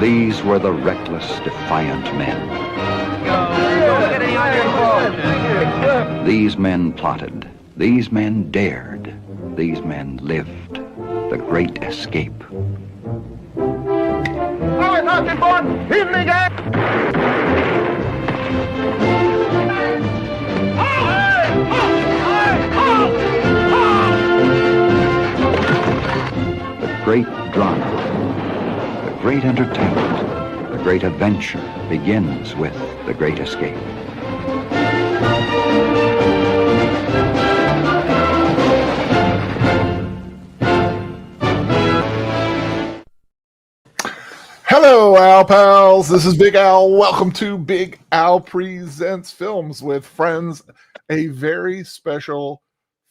These were the reckless, defiant men. These men plotted. These men dared. These men lived. The Great Escape. The great drama, the great entertainment, the great adventure begins with The Great Escape. Hello, Al Pals. This is Big Al. Welcome to Big Al Presents Films with Friends, a very special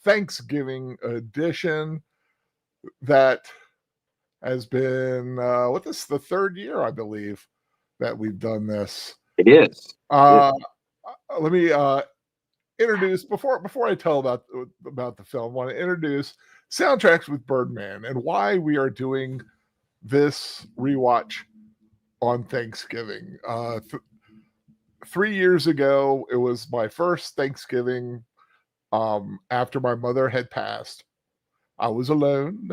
Thanksgiving edition that has been, this is the third year, I believe, that we've done this. It is. Let me introduce, before I tell about the film, I want to introduce Soundtracks with Birdman and why we are doing this rewatch on Thanksgiving. 3 years ago, it was my first Thanksgiving after my mother had passed. I was alone.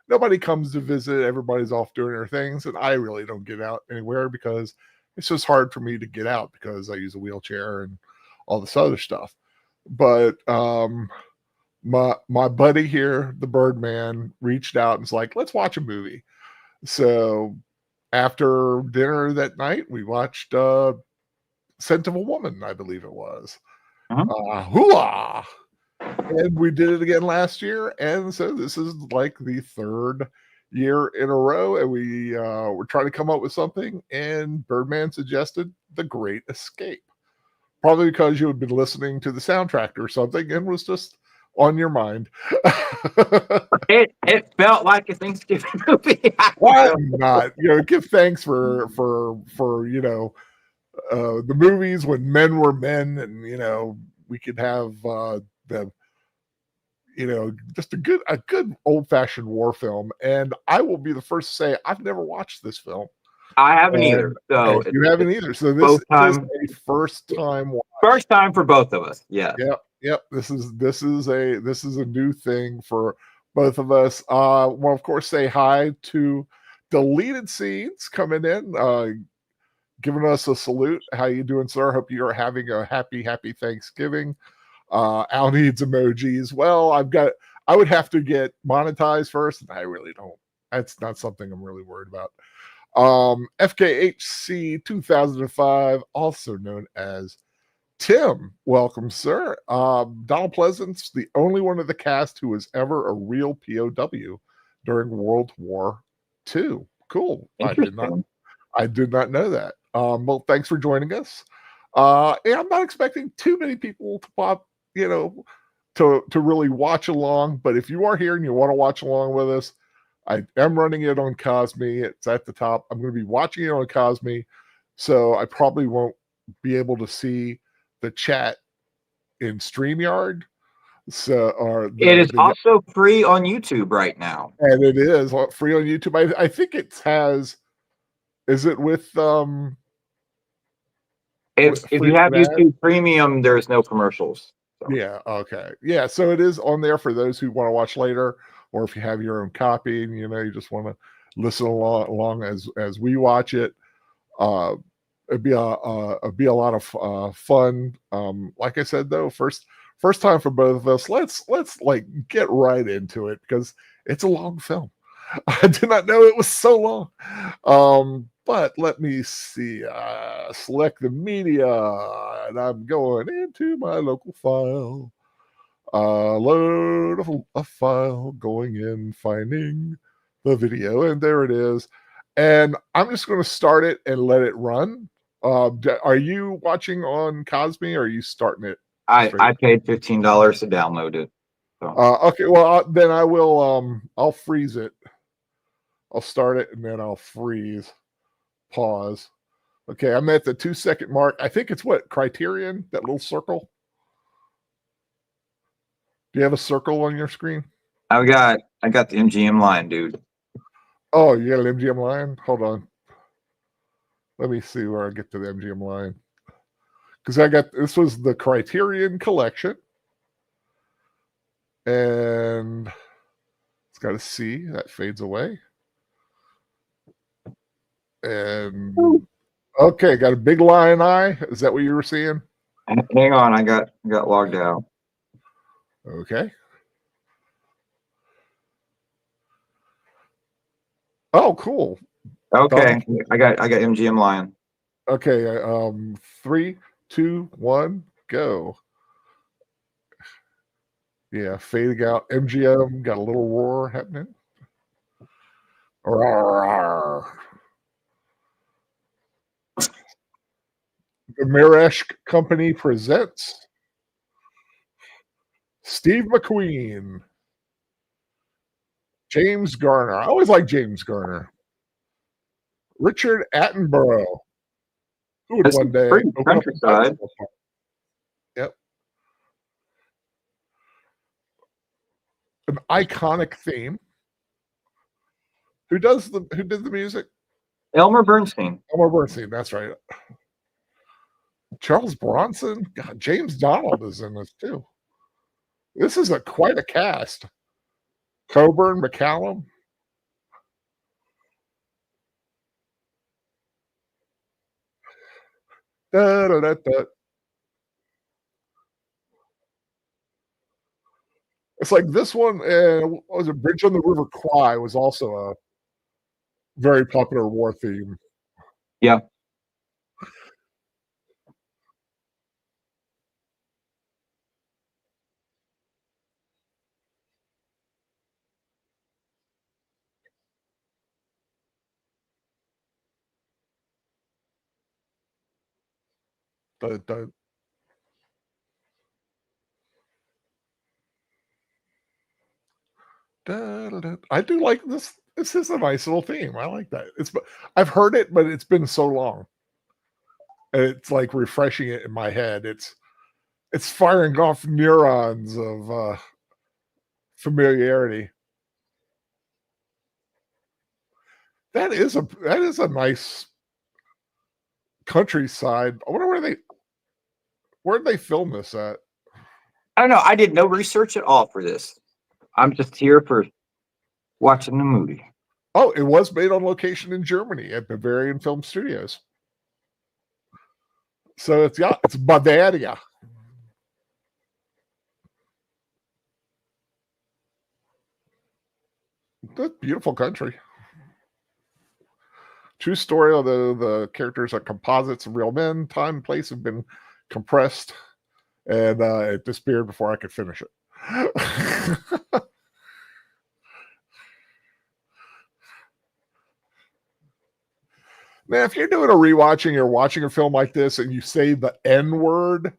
Nobody comes to visit. Everybody's off doing their things, and I really don't get out anywhere because it's just hard for me to get out because I use a wheelchair and all this other stuff. But my buddy here, the Birdman, reached out and was like, let's watch a movie. So after dinner that night, we watched Scent of a Woman, I believe it was. Hooah! And we did it again last year. And so this is like the third year in a row. And we were trying to come up with something. And Birdman suggested The Great Escape. Probably because you had been listening to the soundtrack or something and was just on your mind. It felt like a Thanksgiving movie. Why not? Give thanks for the movies when men were men, and we could have just a good old-fashioned war film. And I will be the first to say I've never watched this film. I haven't either. So you haven't either. So this is a first time watch. First time for both of us. Yeah. Yep. This is a new thing for both of us. Well, of course, say hi to Deleted Scenes coming in, giving us a salute. How you doing, sir? Hope you are having a happy Thanksgiving. Al needs emojis. Well, I would have to get monetized first, and I really don't. That's not something I'm really worried about. FKHC 2005, also known as Tim, welcome, sir. Donald Pleasant's the only one of the cast who was ever a real POW during World War II. Cool. I did not know that. Well, thanks for joining us. And I'm not expecting too many people to pop, to really watch along. But if you are here and you want to watch along with us, I am running it on Cosme. It's at the top. I'm going to be watching it on Cosme, so I probably won't be able to see the chat in StreamYard. It is also free on YouTube right now. And it is free on YouTube. I think it has. Is it with if you have YouTube Premium, there's no commercials. So. Yeah. Okay. Yeah. So it is on there for those who want to watch later, or if you have your own copy and you just want to listen along as we watch it. It'd be a lot of fun. Like I said, though, first time for both of us. Let's like get right into it because it's a long film. I did not know it was so long. But let me see. Select the media, and I'm going into my local file. Load a file, going in, finding the video, and there it is. And I'm just going to start it and let it run. Are you watching on Cosme, or are you starting it? I paid $15 to download it. So. Okay, well then I will. I'll freeze it. I'll start it and then I'll freeze. Pause. Okay, I'm at the 2-second mark. I think it's what Criterion, that little circle. Do you have a circle on your screen? I got the MGM line, dude. Oh, you got an MGM line? Hold on. Let me see where I get to the MGM line. Because this was the Criterion Collection. And it's got a C that fades away. And okay, got a big lion eye. Is that what you were seeing? Hang on, I got logged out. Okay. Oh, cool. Okay, I got MGM Lion. Okay, 3, 2, 1, go. Yeah, fading out. MGM got a little roar happening. Roar. The Miresh Company presents Steve McQueen, James Garner. I always like James Garner. Richard Attenborough. Who would one day open up a countryside. Yep. An iconic theme. Who did the music? Elmer Bernstein. Elmer Bernstein, that's right. Charles Bronson. God, James Donald is in this too. This is quite a cast. Coburn, McCallum. Da, da, da, da. It's like this one, what was it? Bridge on the River Kwai was also a very popular war theme. Yeah. I do like this. This is a nice little theme. I like that. I've heard it, but it's been so long. And it's like refreshing it in my head. It's firing off neurons of familiarity. That is a nice countryside. I wonder where'd they film this at? I don't know. I did no research at all for this. I'm just here for watching the movie. Oh, it was made on location in Germany at Bavarian Film Studios. So it's Bavaria. That's beautiful country. True story, although the characters are composites of real men, time and place have been compressed, and it disappeared before I could finish it. Man, if you're doing a rewatching or watching a film like this and you say the N word,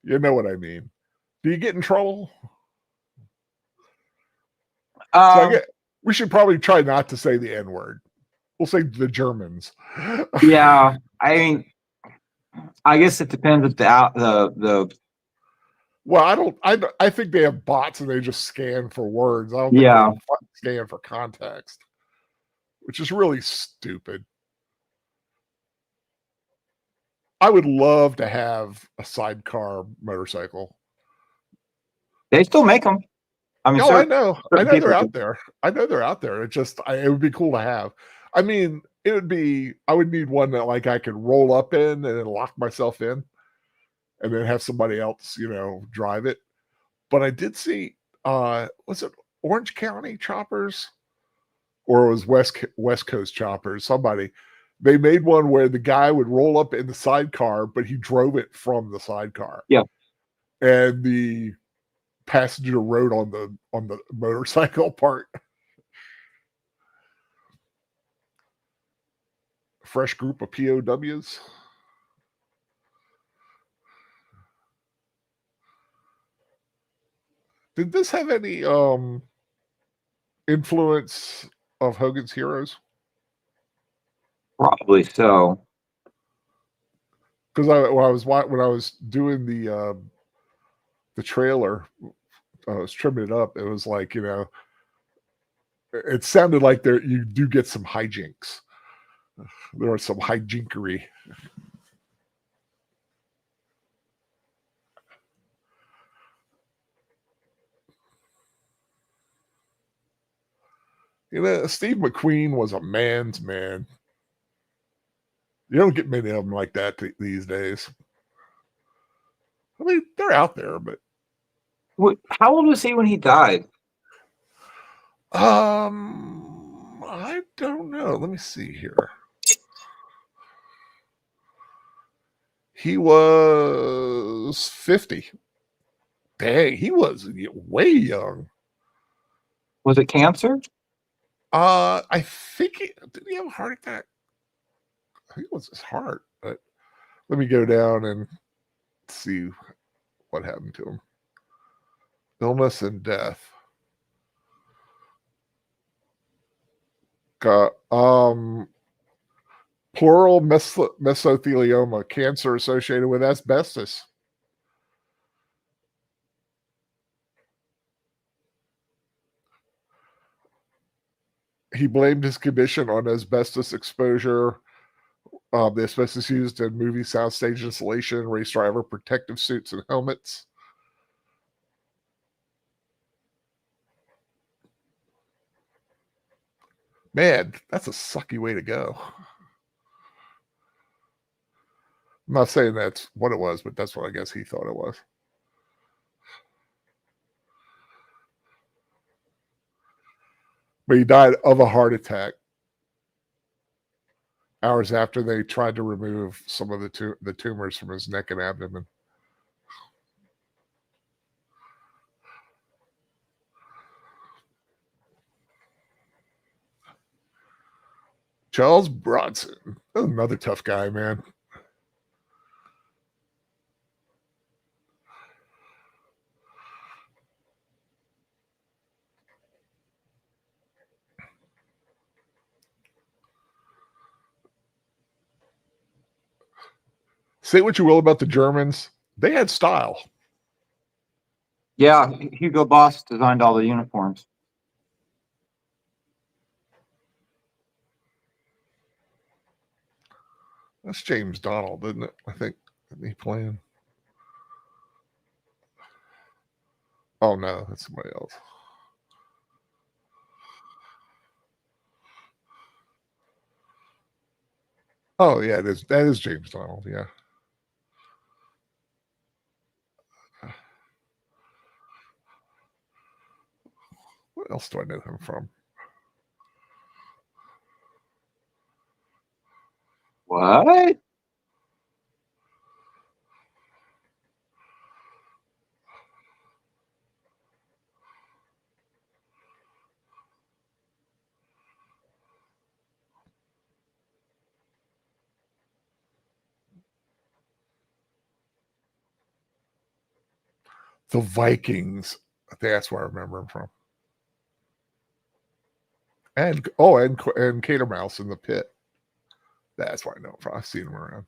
you know what I mean. Do you get in trouble? We should probably try not to say the N word. We'll say the Germans. Yeah, I mean, I guess it depends if the. Well, I think they have bots and they just scan for words. I don't think they scan for context, which is really stupid. I would love to have a sidecar motorcycle. They still make them. I mean, no, I know they're out there. It would be cool to have. I mean, I would need one that like I could roll up in and then lock myself in and then have somebody else, drive it. But I did see, was it Orange County Choppers or it was West Coast Choppers? Somebody, they made one where the guy would roll up in the sidecar, but he drove it from the sidecar. Yeah. And the passenger rode on the motorcycle part. Fresh group of POWs. Did this have any influence of Hogan's Heroes? Probably so. Because when I was doing the trailer, I was trimming it up. It was like It sounded like you do get some hijinks. There was some hijinkery. Steve McQueen was a man's man. You don't get many of them like that these days. I mean, they're out there, but how old was he when he died? I don't know. Let me see here. He was 50. Dang, he was way young. Was it cancer? I think did he have a heart attack? I think it was his heart. But let me go down and see what happened to him. Illness and death. Pleural mesothelioma, cancer associated with asbestos. He blamed his condition on asbestos exposure. The asbestos used in movie soundstage installation, race driver protective suits and helmets. Man, that's a sucky way to go. I'm not saying that's what it was, but that's what I guess he thought it was. But he died of a heart attack hours after they tried to remove some of the tumors from his neck and abdomen. Charles Bronson, another tough guy, man. Say what you will about the Germans, they had style. Yeah, Hugo Boss designed all the uniforms. That's James Donald, isn't it? I think. Isn't he playing? Oh, no, that's somebody else. Oh, yeah, that is James Donald, yeah. What else do I know him from? What? The Vikings. That's where I remember him from. And Catermouse in the Pit. That's where I know him from. I've seen him around.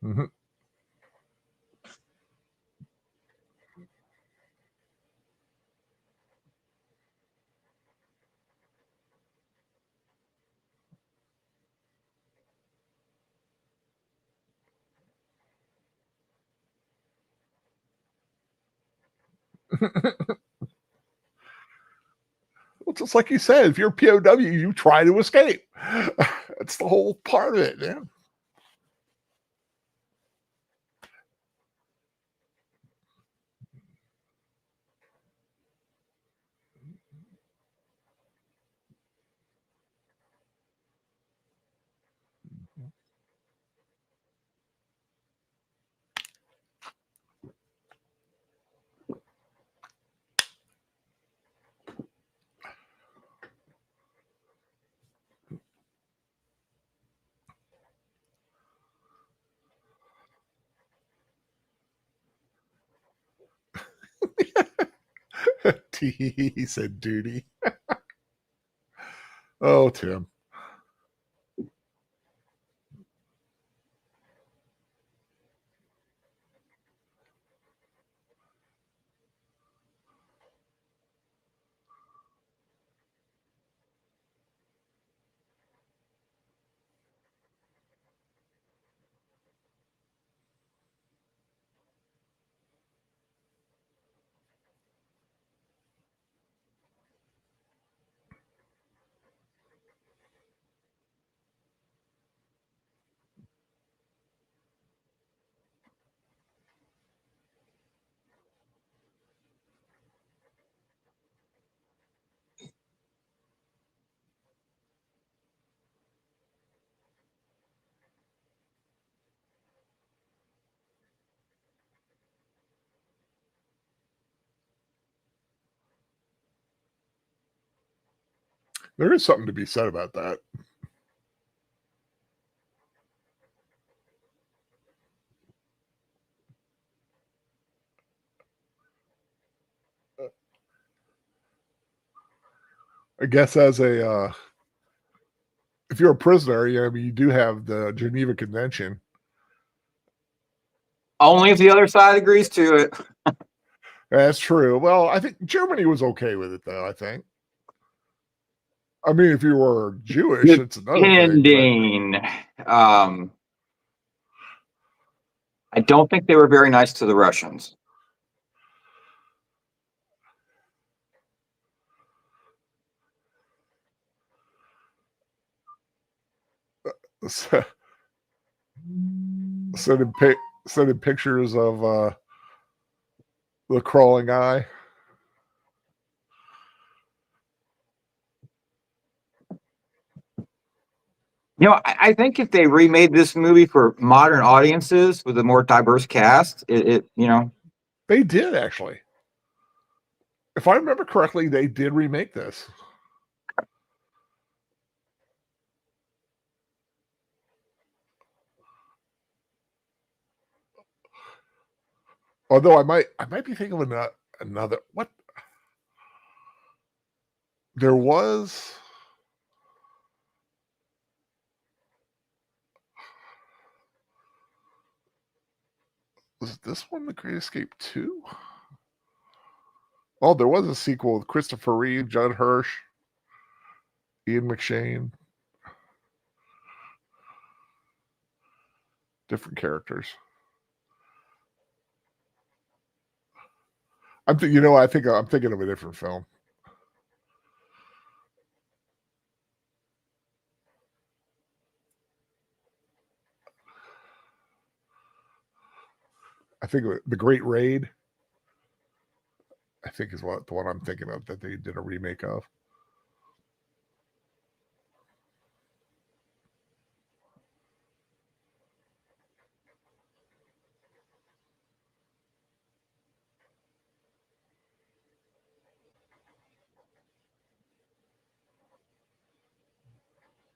Mm-hmm. Well, just like you said, if you're a POW, you try to escape. That's the whole part of it, man. He said duty. Oh, Tim. There is something to be said about that. I guess as a if you're a prisoner, you do have the Geneva Convention. Only if the other side agrees to it. That's true. Well, I think Germany was okay with it, though. I think. I mean, if you were Jewish, it's another thing. I don't think they were very nice to the Russians. Sending pictures of the crawling eye. I think if they remade this movie for modern audiences with a more diverse cast, They did, actually. If I remember correctly, they did remake this. Although I might be thinking of another. What? There was. Was this one The Great Escape 2? Oh, there was a sequel with Christopher Reeve, Judd Hirsch, Ian McShane. Different characters. I think I'm thinking of a different film. I think The Great Raid. I think is the one I'm thinking of that they did a remake of.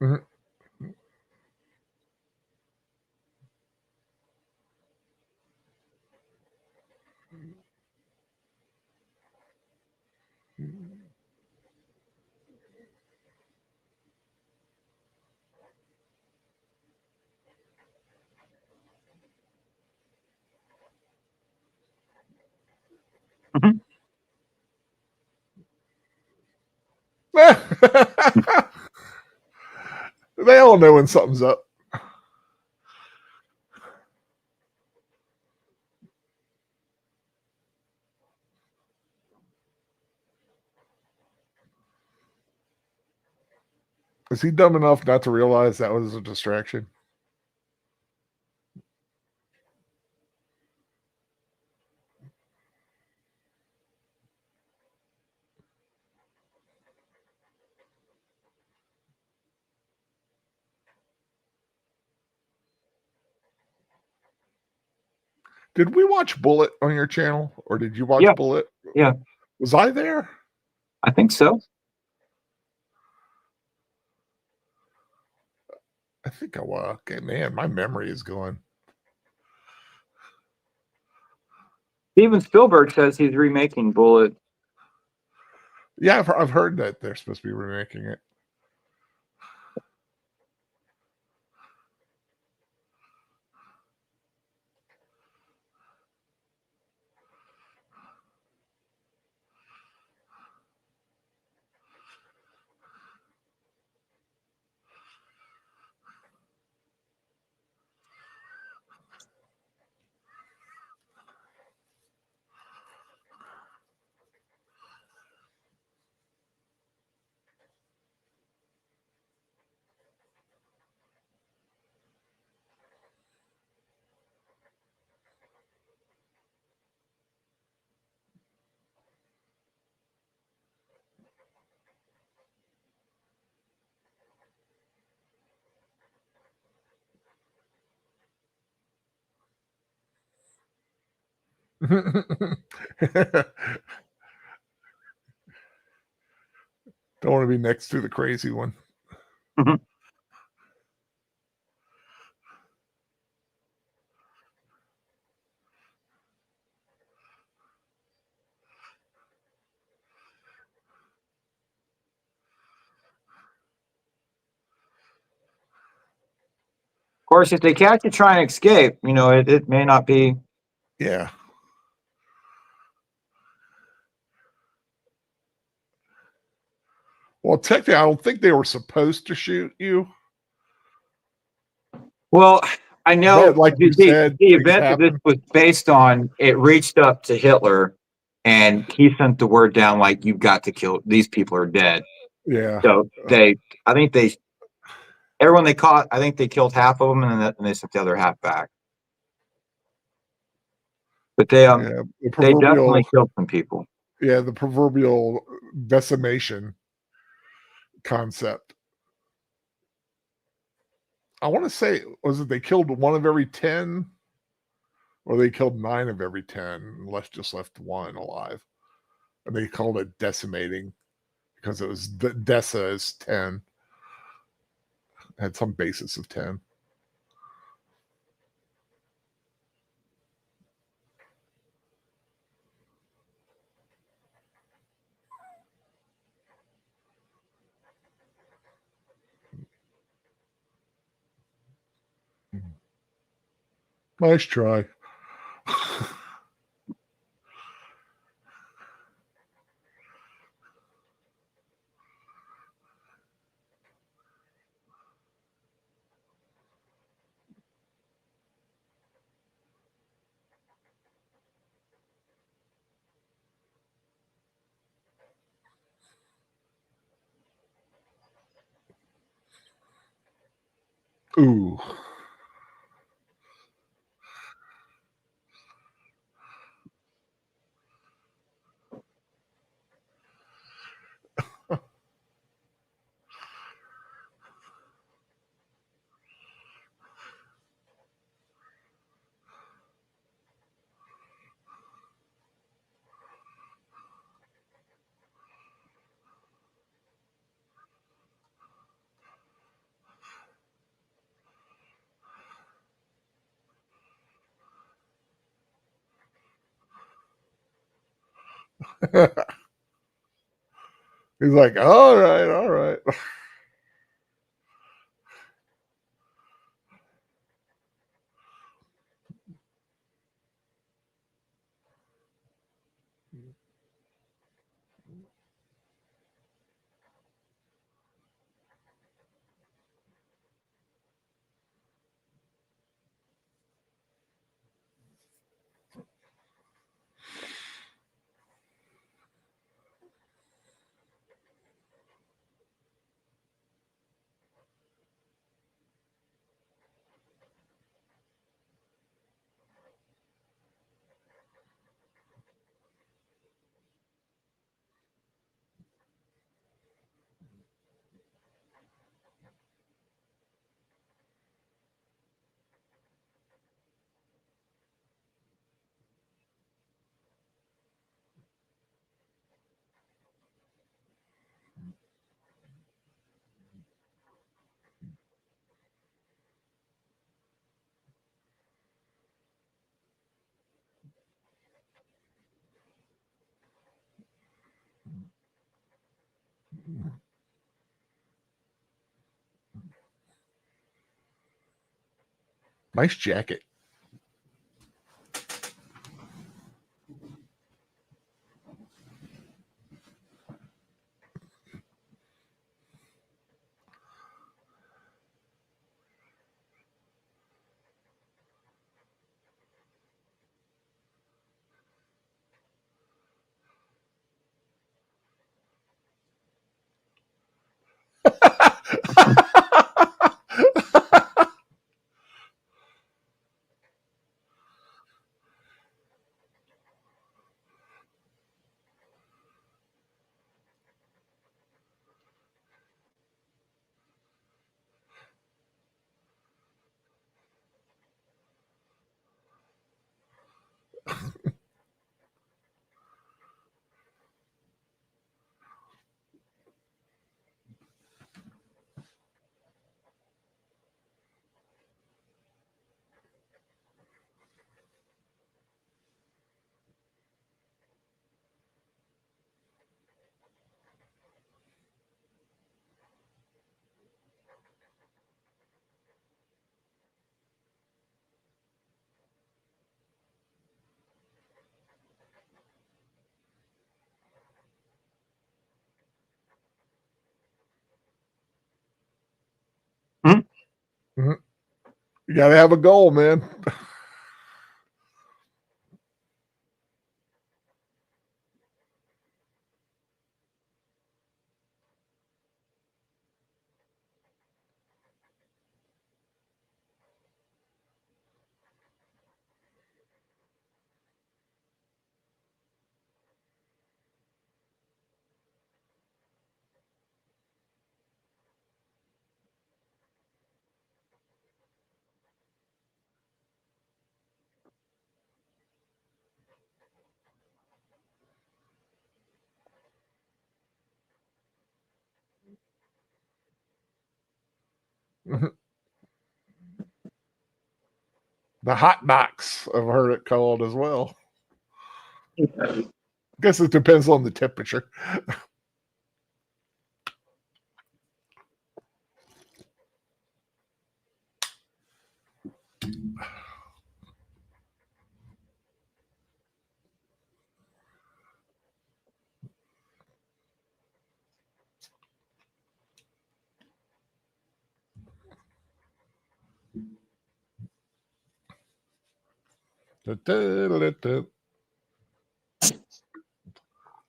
Mm-hmm. They all know when something's up. Is he dumb enough not to realize that was a distraction? Did we watch Bullet on your channel, or did you watch Bullet? Yeah. Was I there? I think so. I think I was. Okay, man, my memory is going. Steven Spielberg says he's remaking Bullet. Yeah, I've heard that they're supposed to be remaking it. Don't want to be next to the crazy one. Of course, if they catch you trying to escape, it may not be. Yeah. Well, technically, I don't think they were supposed to shoot you. Well, I know But like you said, the things event that this happen. was based on, it reached up to Hitler and he sent the word down like, you've got to kill, these people are dead. Yeah. So everyone they caught, I think they killed half of them and then they sent the other half back. But they definitely killed some people. Yeah, the proverbial decimation concept. I want to say, was it they killed 1 of every 10? Or they killed 9 of every 10 and just left 1 alive. And they called it decimating because it was Dessa is 10. Had some basis of 10. Nice try. Ooh. He's like, all right, all right. Nice jacket. Mhm. You got to have a goal, man. The hot knocks, I've heard it called as well. I guess it depends on the temperature.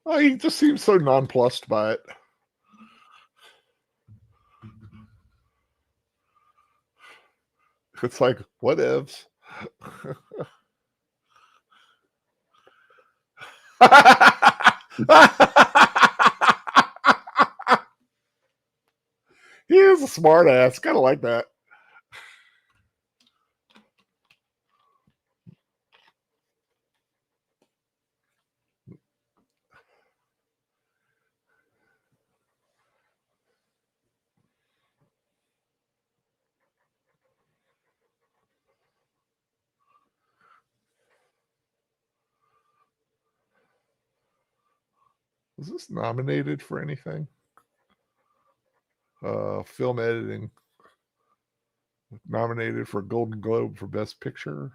Oh, he just seems so nonplussed by it. It's like, what ifs? He is a smart ass. Kind of like that. Was this nominated for anything? Film editing. Nominated for a Golden Globe for Best Picture.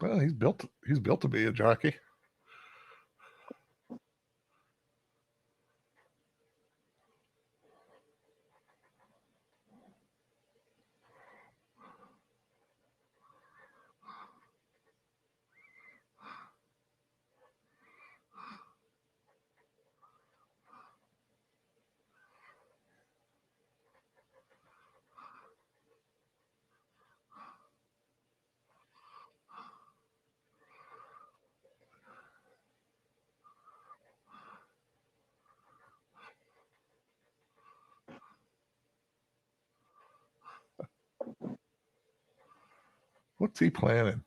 Well, he's built to be a jockey. What's he planning?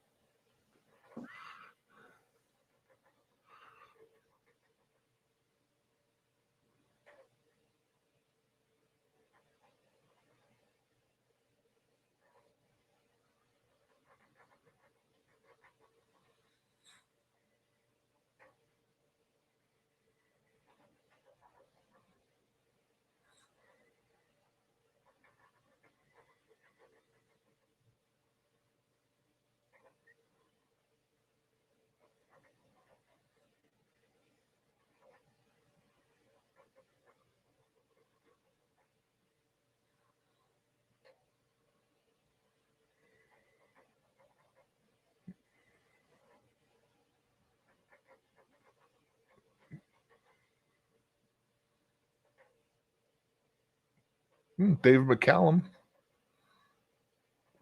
David McCallum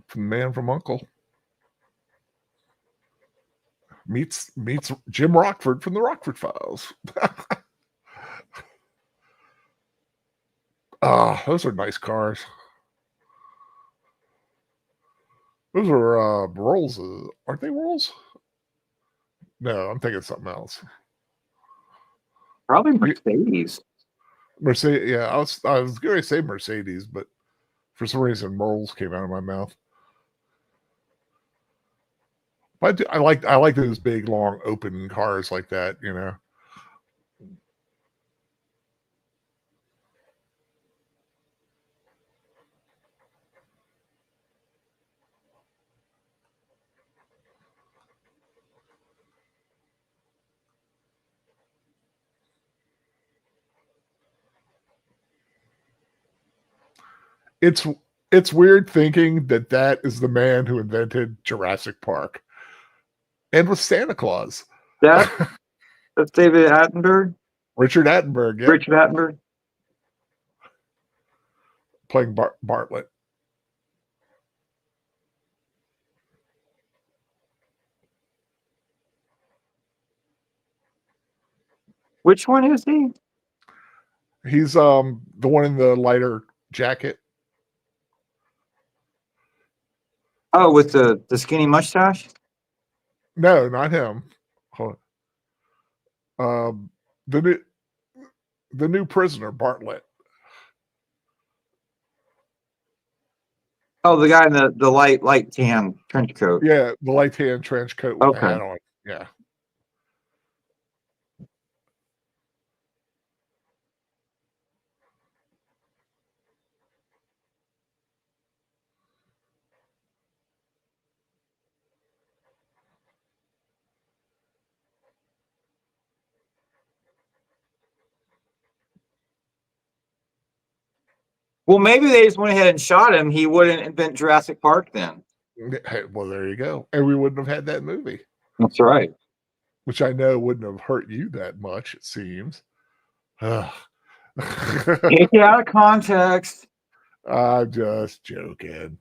from Man from Uncle meets Jim Rockford from the Rockford Files. Those are nice cars. Those are Rolls, aren't they Rolls? No, I'm thinking something else. Probably Mercedes. Mercedes, yeah, I was going to say Mercedes, but for some reason Rolls came out of my mouth. But I like those big, long, open cars like that. You know. It's weird thinking that is the man who invented Jurassic Park and was Santa Claus. That's David Attenborough. Richard Attenborough, yeah, Richard Attenborough. playing Bartlett. Which one is he? He's the one in the lighter jacket. Oh, with the skinny mustache? No, not him. Hold on. The new prisoner, Bartlett. Oh, the guy in the light tan trench coat. Yeah, the light tan trench coat with the Okay. hat on. Yeah. Well, maybe they just went ahead and shot him. He wouldn't invent Jurassic Park then. Hey, well, there you go. And we wouldn't have had that movie, That's right. which I know wouldn't have hurt you that much, it seems. Ugh. Take it out of context. I'm just joking.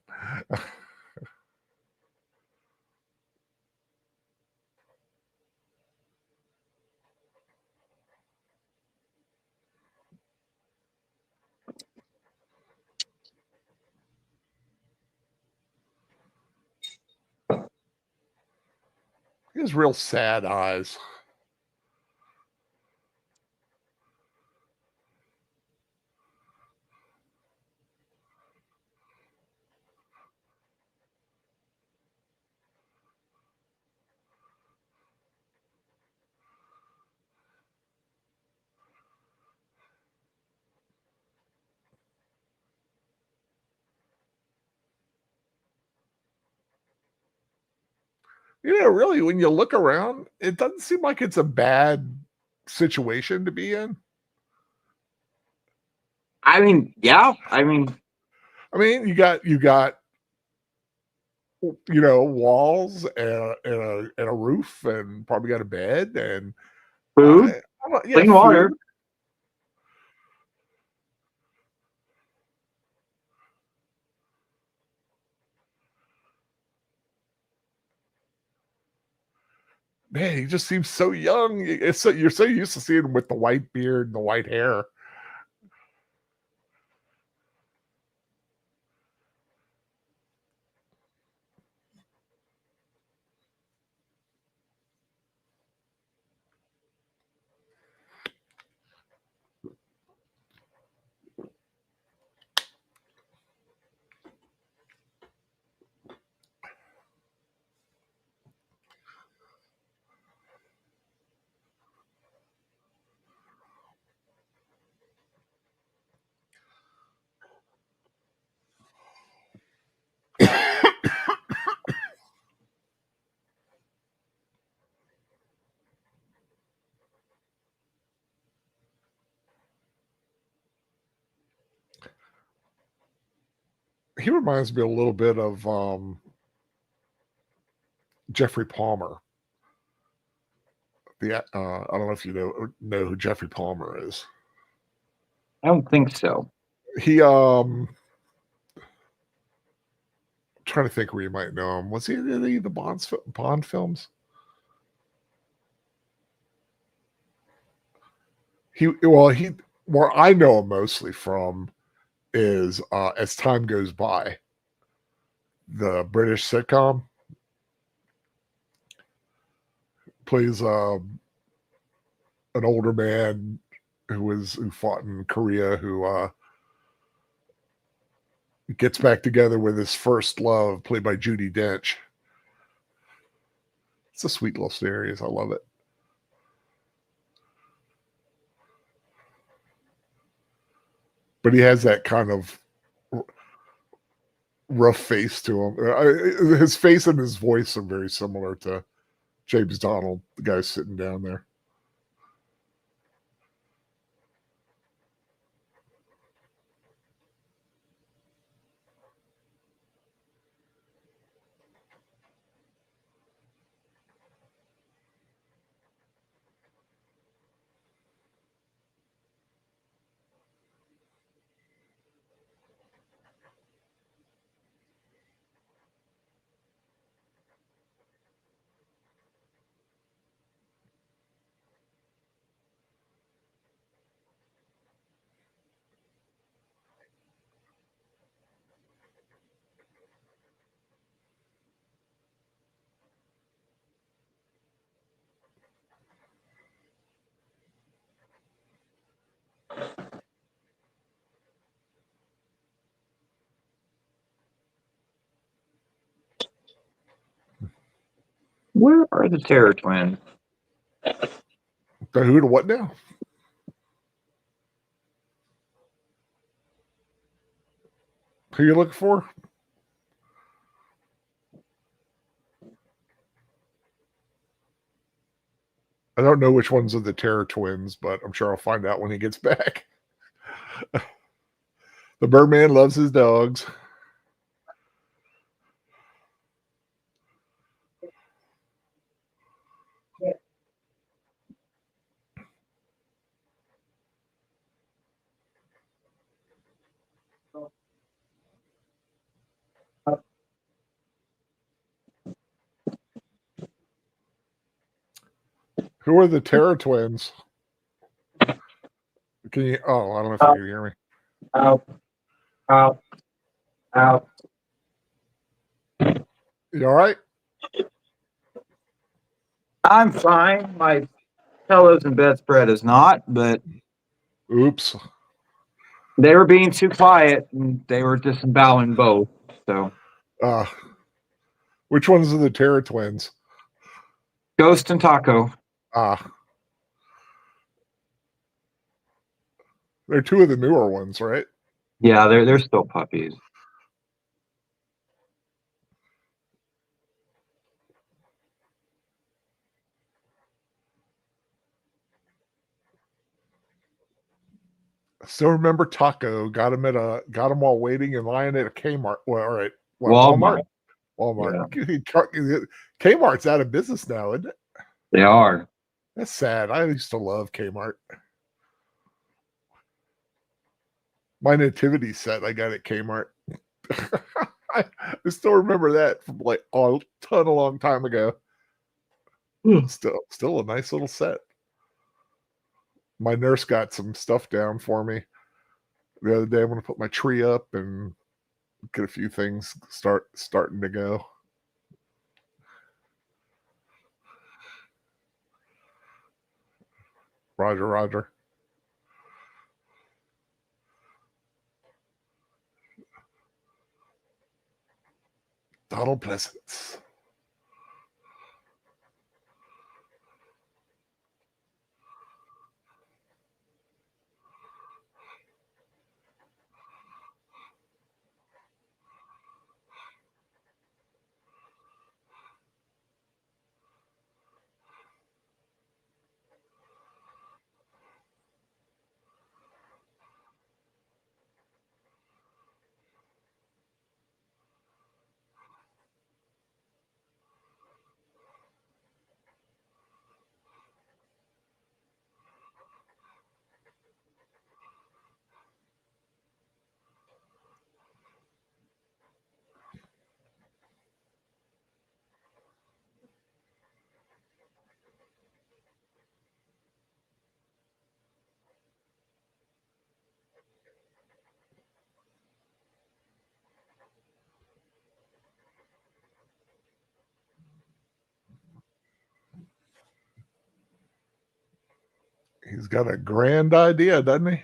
He has real sad eyes. You know, really, when you look around, it doesn't seem like it's a bad situation to be in. I mean, yeah. I mean, You got walls and a roof and probably got a bed and food, clean water. food. Man, he just seems so young. You're so used to seeing him with the white beard and the white hair. He reminds me a little bit of Jeffrey Palmer. I don't know if you know who Jeffrey Palmer is. I don't think so. He trying to think where you might know him. Was he in any of the Bond films? Where I know him mostly from is As Time Goes By, the British sitcom. Plays an older man who fought in Korea, who gets back together with his first love, played by Judi Dench. It's a sweet little series. I love it. But he has that kind of rough face to him. His face and his voice are very similar to James Donald, the guy sitting down there. Where are the Terror Twins? Who to what now? Who you looking for? I don't know which ones are the Terror Twins, but I'm sure I'll find out when he gets back. The Birdman loves his dogs. Who are the Terror Twins? Can you? Oh, I don't know if you can hear me. Out. You all right? I'm fine. My pillows and bedspread is not, but Oops. they were being too quiet and they were disemboweling both. So, Which ones are the Terror Twins? Ghost and Taco. They're two of the newer ones, right? Yeah, they're still puppies. I still remember Taco. Got him while waiting in line at a Kmart. Well, all right. Walmart. Walmart. Yeah. Kmart's out of business now, isn't it? They are. That's sad. I used to love Kmart. My nativity set I got at Kmart. I still remember that from like a long time ago. Still a nice little set. My nurse got some stuff down for me the other day. I'm going to put my tree up and get a few things starting to go. Roger. Donald Pleasance. He's got a grand idea, doesn't he?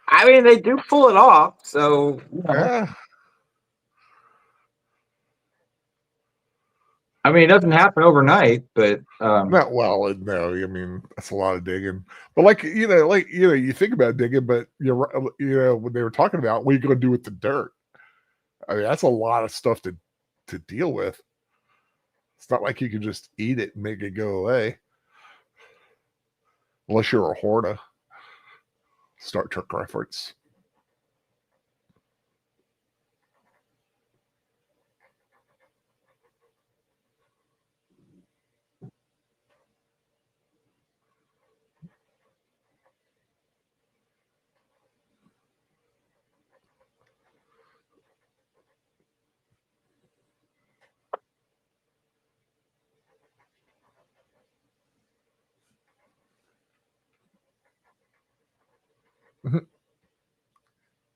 I mean, they do pull it off. So, Yeah. I mean, it doesn't happen overnight, but Not well, no. I mean, that's a lot of digging. But you think about digging, but when they were talking about what are you going to do with the dirt? I mean, that's a lot of stuff to deal with. It's not like you can just eat it and make it go away, unless you're a Horta. Star Trek reference.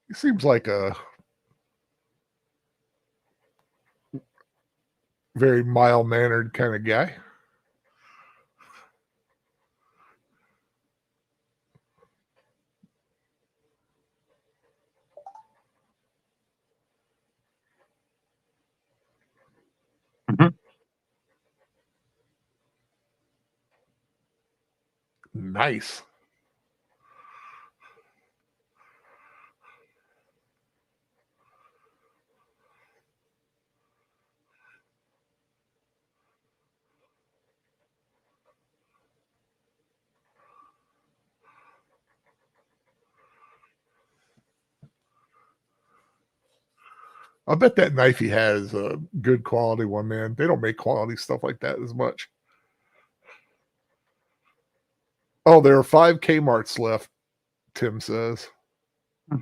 He seems like a very mild-mannered kind of guy. Mhm. Nice. I bet that knife he has is a good quality one, man. They don't make quality stuff like that as much. Oh, there are 5 Kmarts left, Tim says. What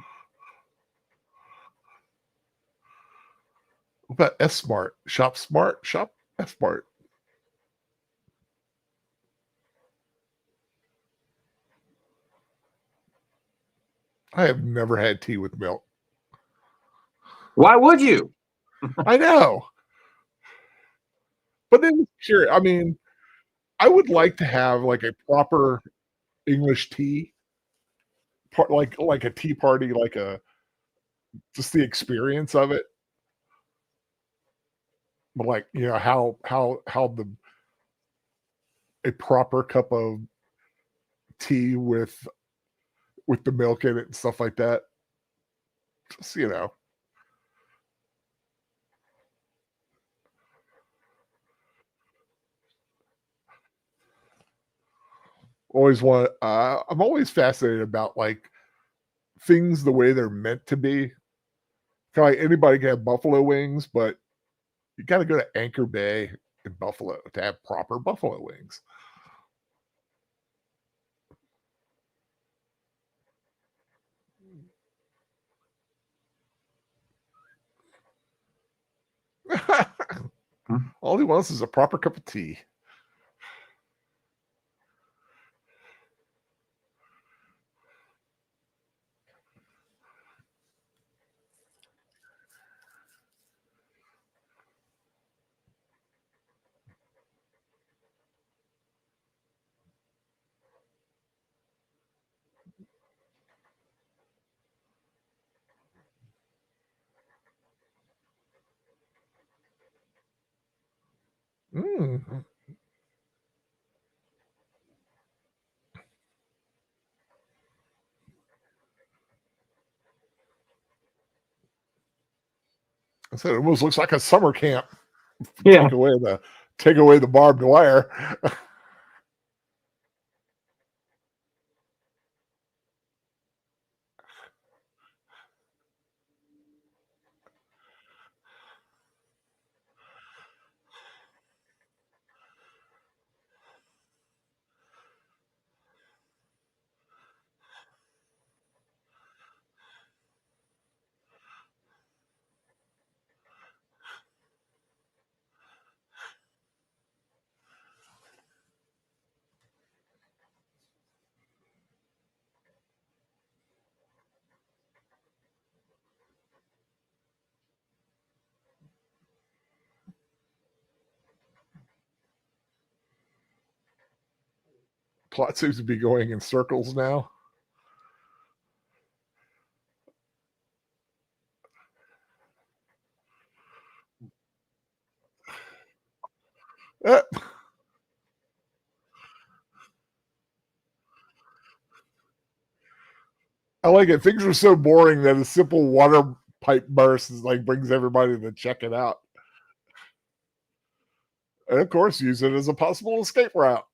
about S Smart? Shop Smart? Shop S Smart. I have never had tea with milk. Why would you? I know. But then, sure, I mean, I would like to have like a proper English tea, like a tea party, like a just the experience of it. But like how a proper cup of tea with the milk in it and stuff like that. Just always want. I'm always fascinated about like things the way they're meant to be. Kind of like anybody can have buffalo wings, but you got to go to Anchor Bay in Buffalo to have proper buffalo wings. All he wants is a proper cup of tea. Mm. I said it almost looks like a summer camp. Yeah. Take away the barbed wire. Plot seems to be going in circles now. Uh, I like it. Things are so boring that a simple water pipe burst is like brings everybody to check it out. And of course, use it as a possible escape route.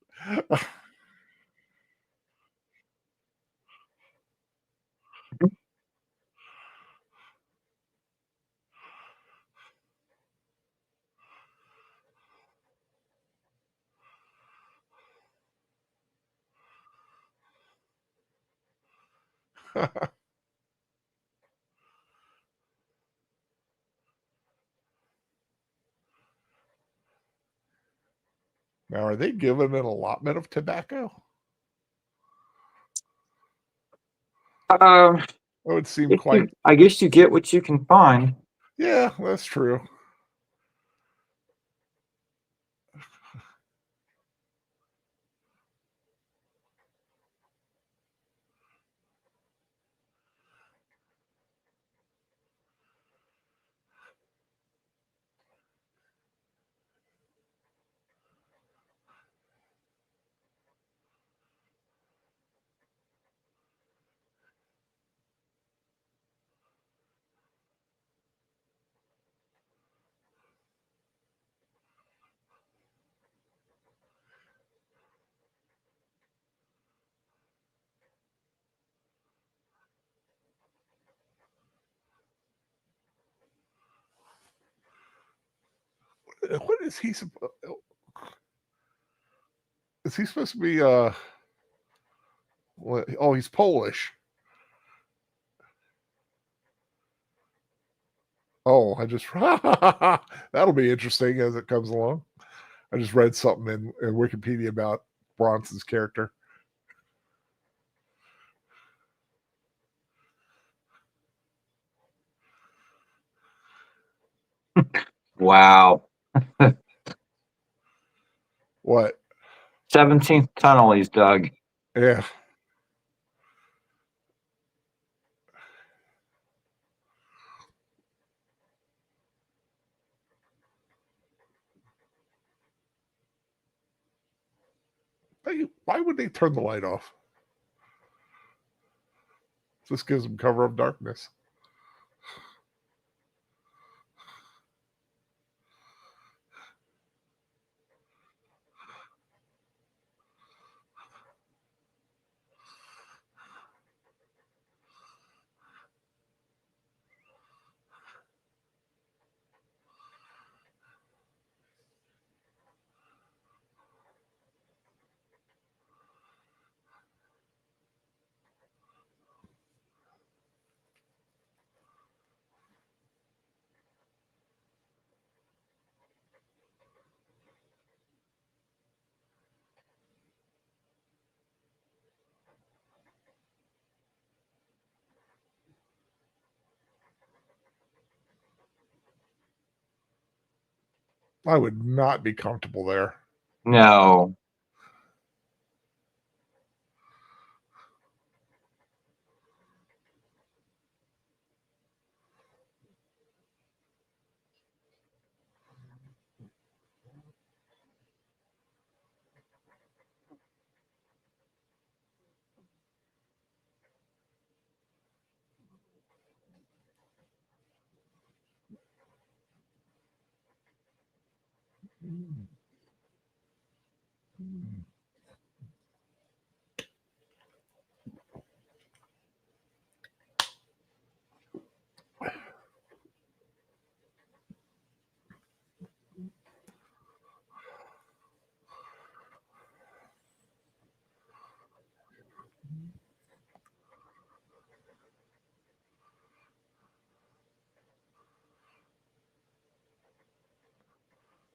Now, are they given an allotment of tobacco? That would seem quite. I guess you get what you can find. Yeah, that's true. What is he supposed? Is he supposed to be? Oh, he's Polish. Oh, I just that'll be interesting as it comes along. I just read something in Wikipedia about Bronson's character. Wow. What? 17th tunnel he's dug. Yeah. Why would they turn the light off? This gives them cover of darkness. I would not be comfortable there. No.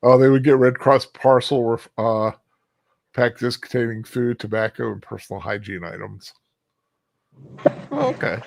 Oh, they would get Red Cross parcel packages containing food, tobacco, and personal hygiene items. Oh, okay.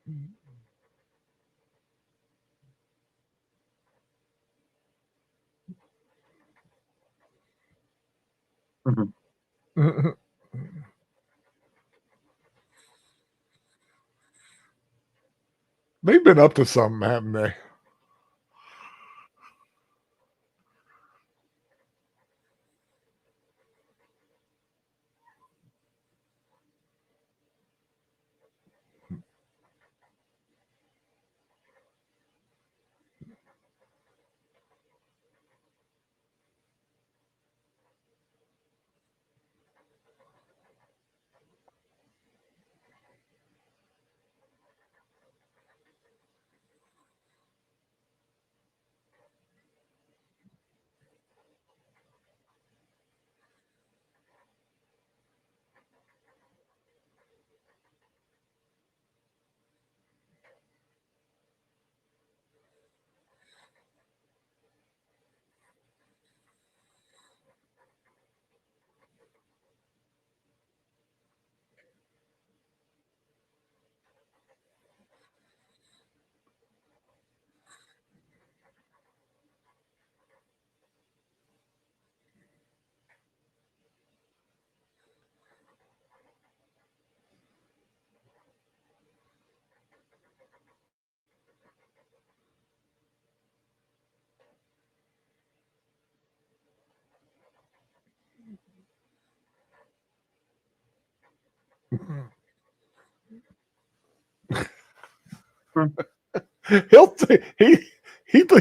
Mhm. They've been up to something, haven't they?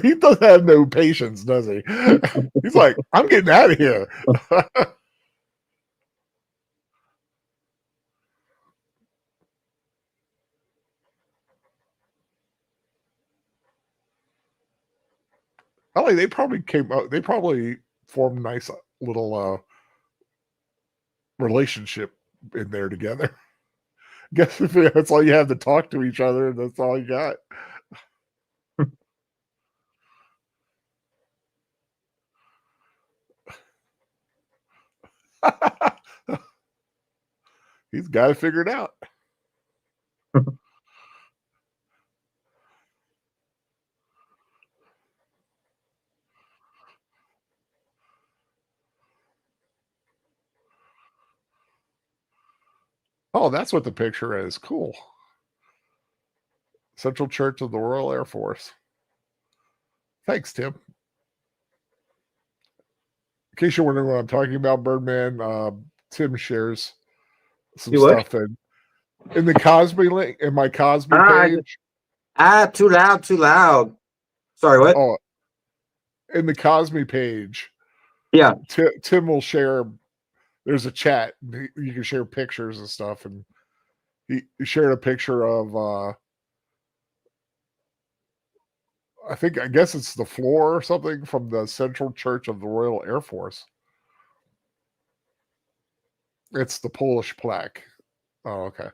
He does have no patience, does he? He's like, I'm getting out of here. I like they probably came out. They probably formed a nice little relationship in there together. Guess if that's all you have to talk to each other, and that's all you got. He's got it figured out. Oh, that's what the picture is. Cool. Central Church of the Royal Air Force. Thanks, Tim. In case you're wondering what I'm talking about, Birdman, Tim shares some You what? stuff in the Cosby link, in my Cosby page. Too loud, too loud. Sorry, what? Oh, in the Cosby page. Yeah. Tim will share. There's a chat. You can share pictures and stuff, and he shared a picture of I guess it's the floor or something from the Central Church of the Royal Air Force. It's the Polish plaque. Oh, okay.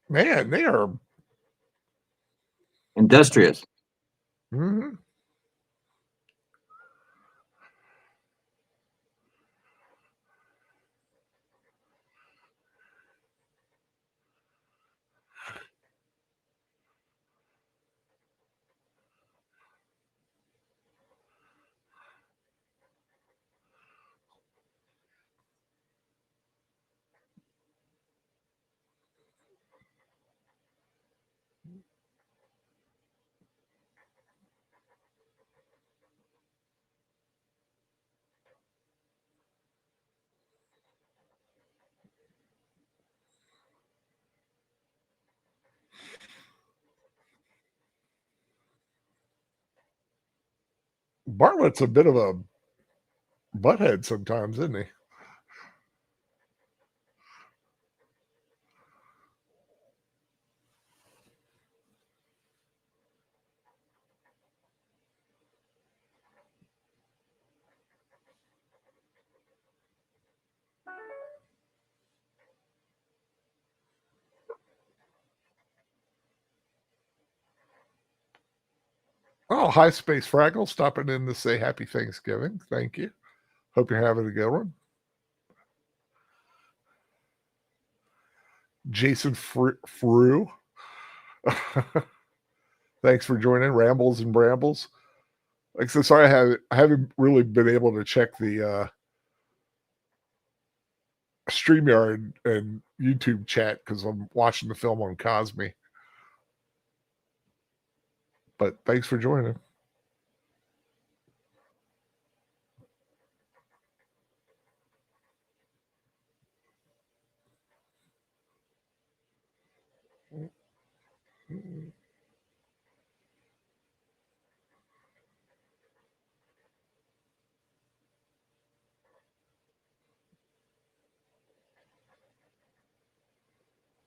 Man, they are Industrious. mhm. Bartlett's a bit of a butthead sometimes, isn't he? Oh, hi, Space Fraggle, stopping in to say Happy Thanksgiving. Thank you. Hope you're having a good one. Jason Frew. Thanks for joining Rambles and Brambles. Like I said, sorry I haven't really been able to check the StreamYard and YouTube chat because I'm watching the film on Cosme. But thanks for joining.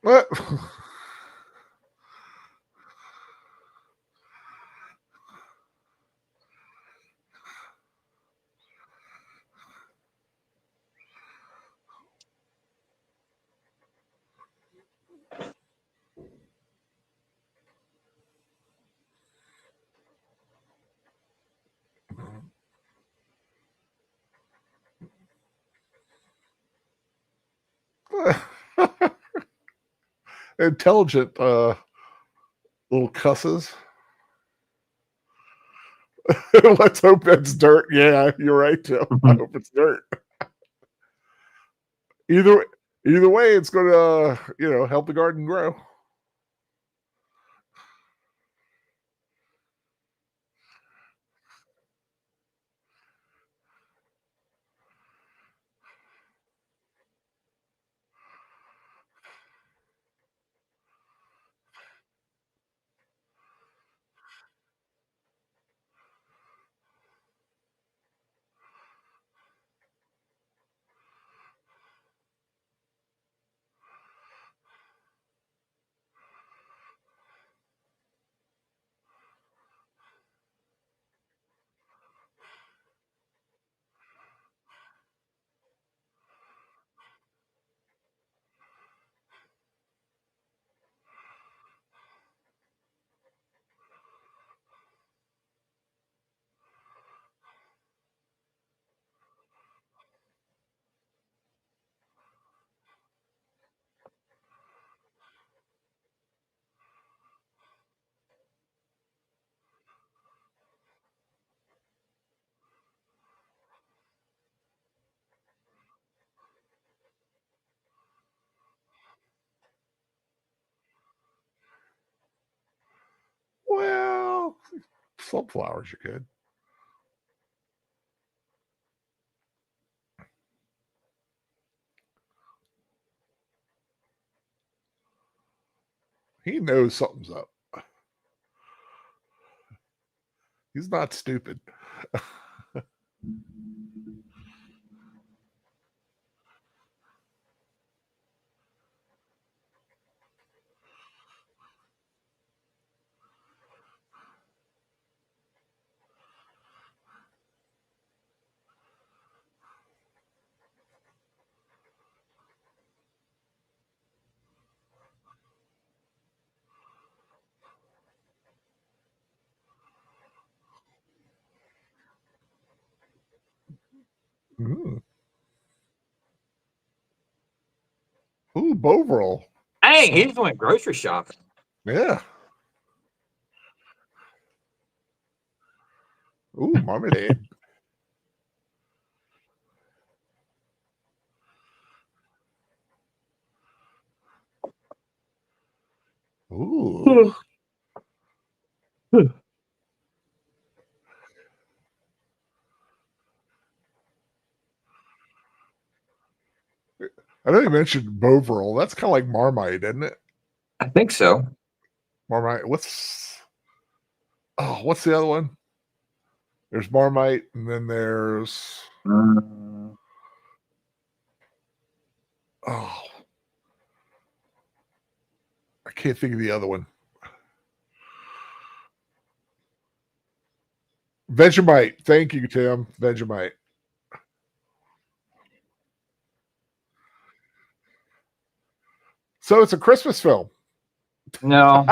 What? Intelligent little cusses. Let's hope that's dirt. Yeah, you're right, Tim. I hope it's dirt. Either way, it's going to help the garden grow. Well, sunflowers are good. He knows something's up. He's not stupid. Mm. Ooh, Bovril. Hey, he just went grocery shopping. Yeah. Ooh, marmalade. Ooh. I know you mentioned Bovril. That's kind of like Marmite, isn't it? I think so. Marmite. What's the other one? There's Marmite, and then there's I can't think of the other one. Vegemite. Thank you, Tim. Vegemite. So it's a Christmas film. No.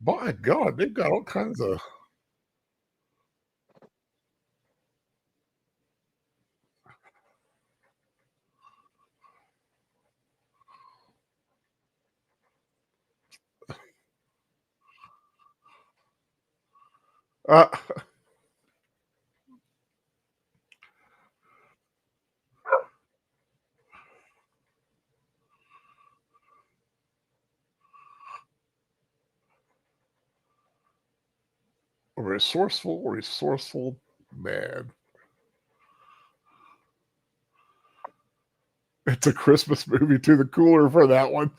My God, they've got all kinds of. Uh, resourceful man. It's a Christmas movie to the cooler for that one.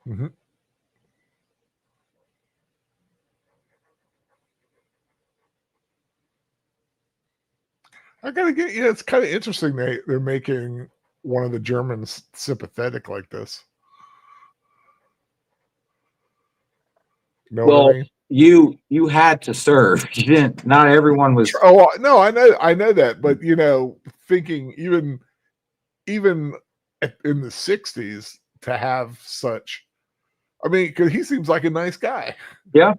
Mhm. I gotta get you. It's kind of interesting they're making one of the Germans sympathetic like this. Know what I Well, mean? you had to serve. You didn't. Not everyone was. Oh no, I know that, but thinking even in the '60s to have such. I mean, because he seems like a nice guy, Yeah.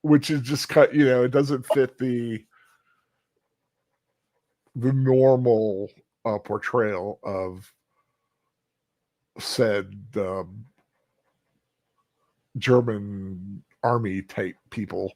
which is just cut. It doesn't fit the normal portrayal of said German army type people.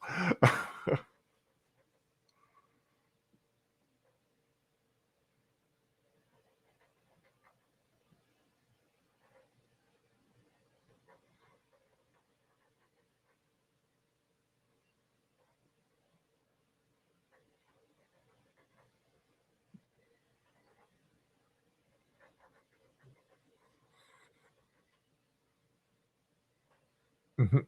Mhm,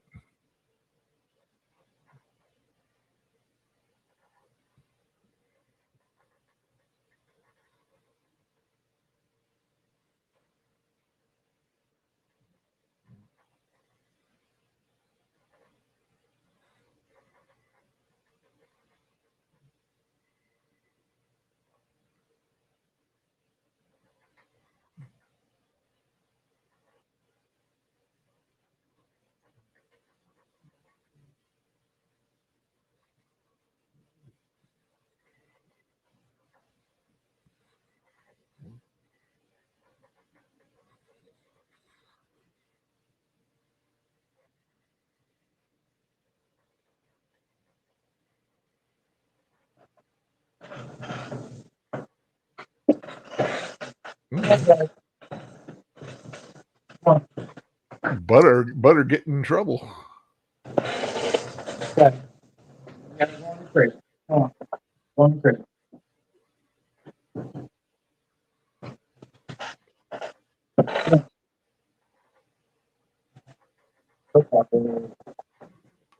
mhm. Butter getting in trouble.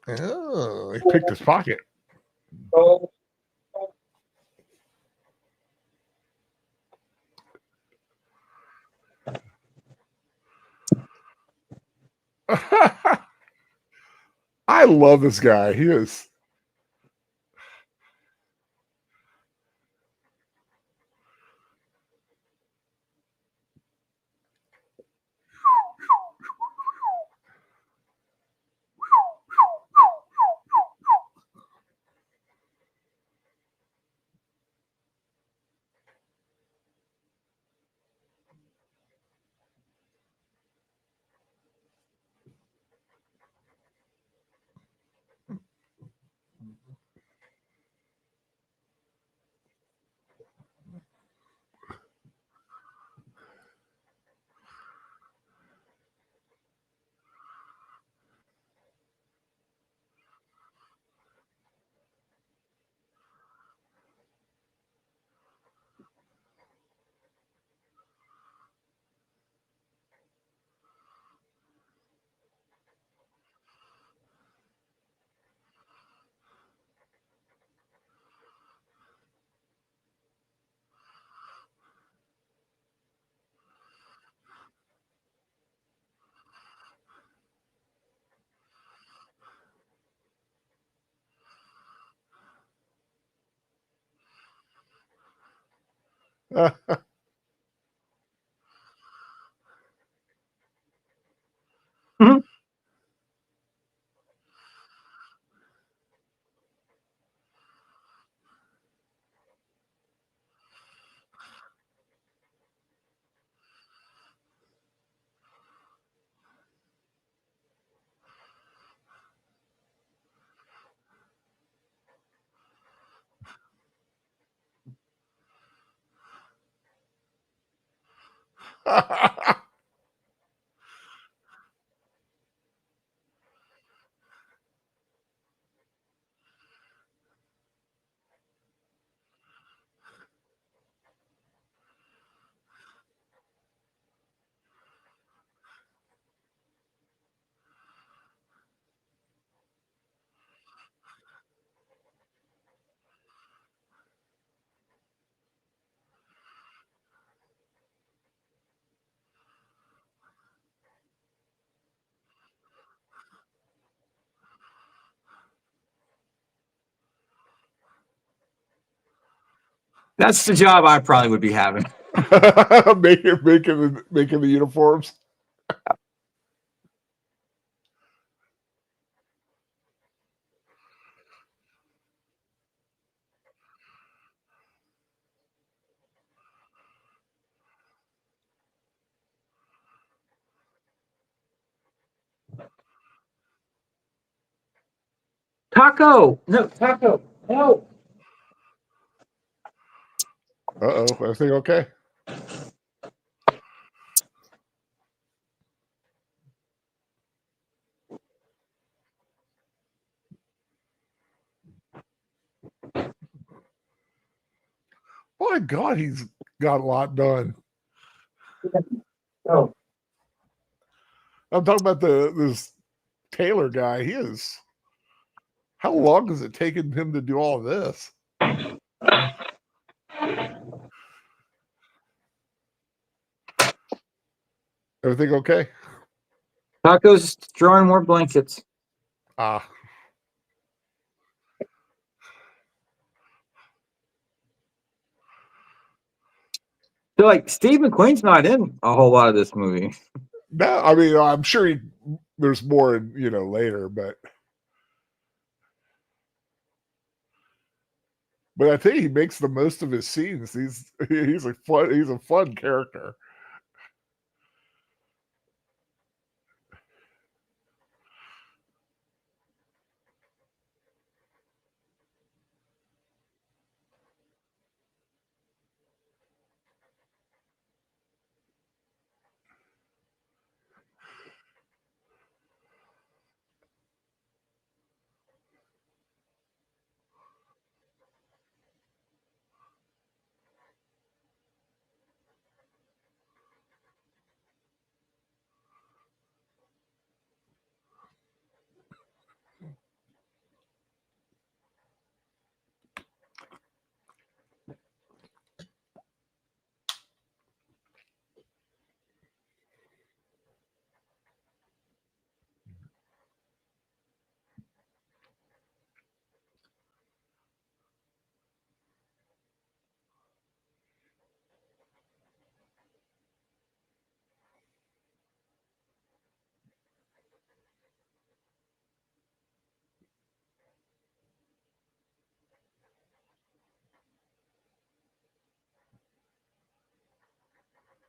Oh, he picked his pocket. I love this guy. He is. That's the job I probably would be having. making the uniforms. Taco! No, taco! No! Uh-oh, everything okay? My God, he's got a lot done. Oh. I'm talking about this Taylor guy. He is. How long has it taken him to do all of this? Everything okay? Taco's drawing more blankets. Ah. So, like, Steve McQueen's not in a whole lot of this movie. No, I mean, I'm sure there's more, later, but I think he makes the most of his scenes. He's a fun character.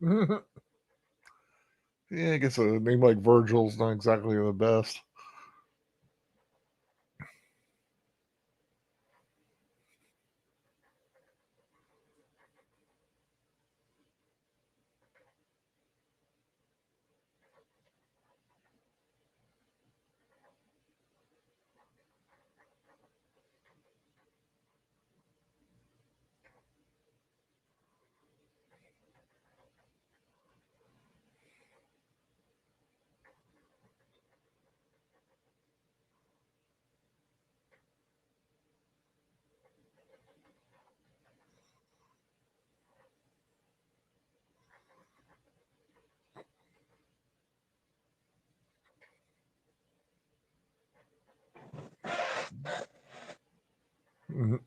Yeah, I guess a name like Virgil's not exactly the best. Mhm.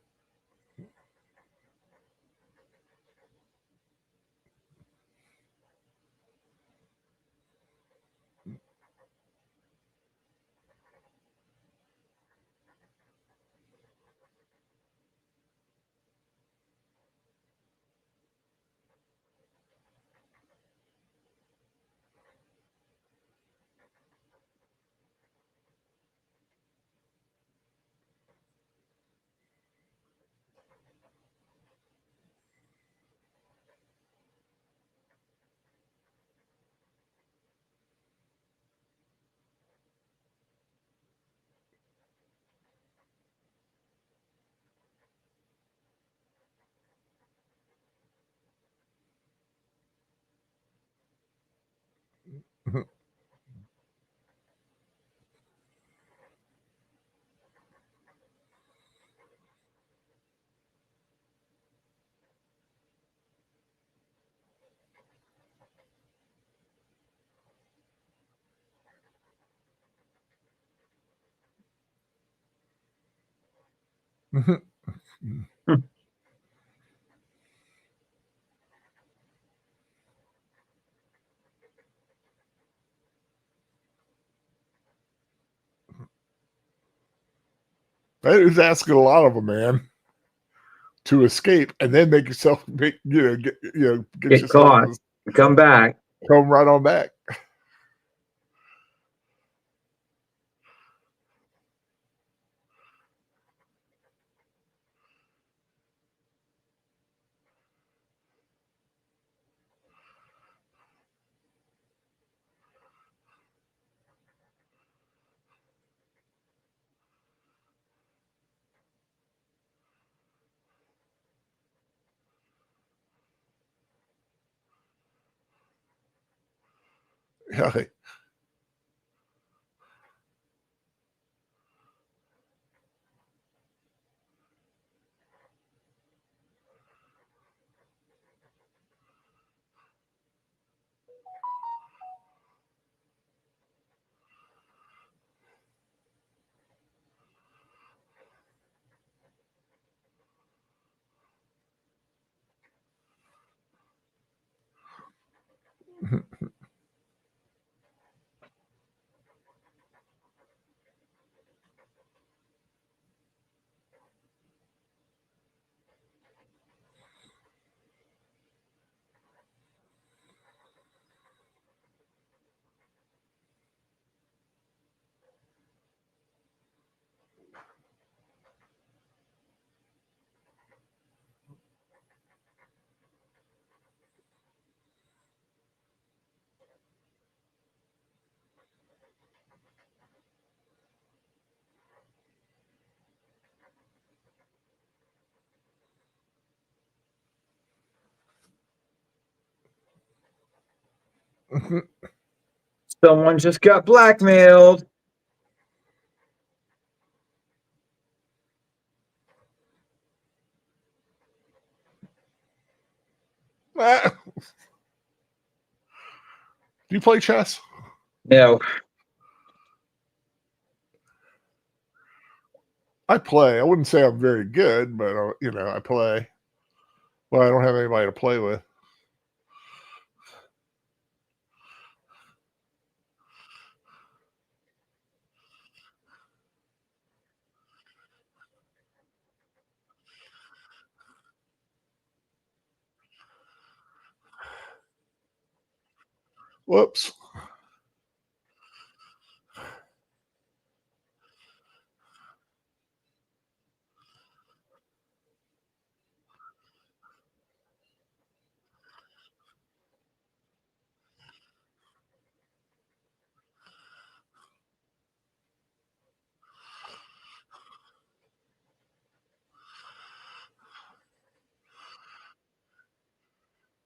That is asking a lot of a man to escape and then make yourself get Get yourself caught. Come back. come right on back. Yeah. Someone just got blackmailed. Do you play chess? No. I play. I wouldn't say I'm very good, but I play. Well, I don't have anybody to play with. Whoops.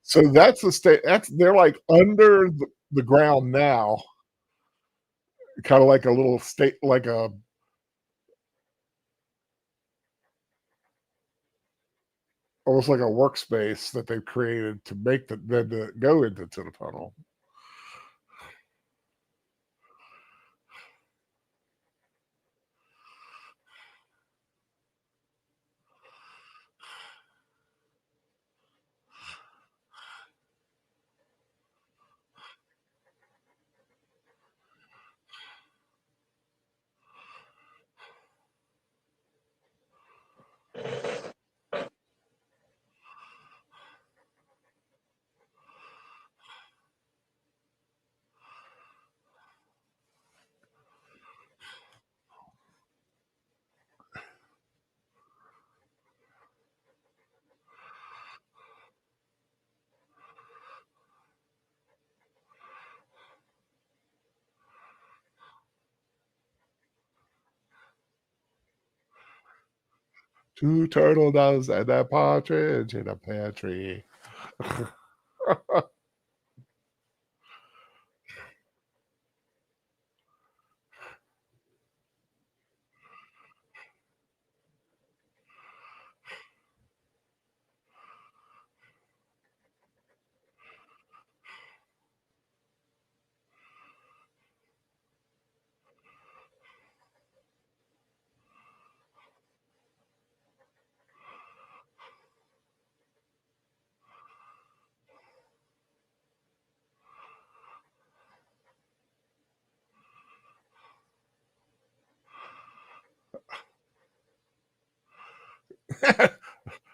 So that's the state. They're like under the ground now, kind of like a little state, like almost like a workspace that they've created to make then to go into the tunnel. Two turtle doves and a partridge in a pear tree.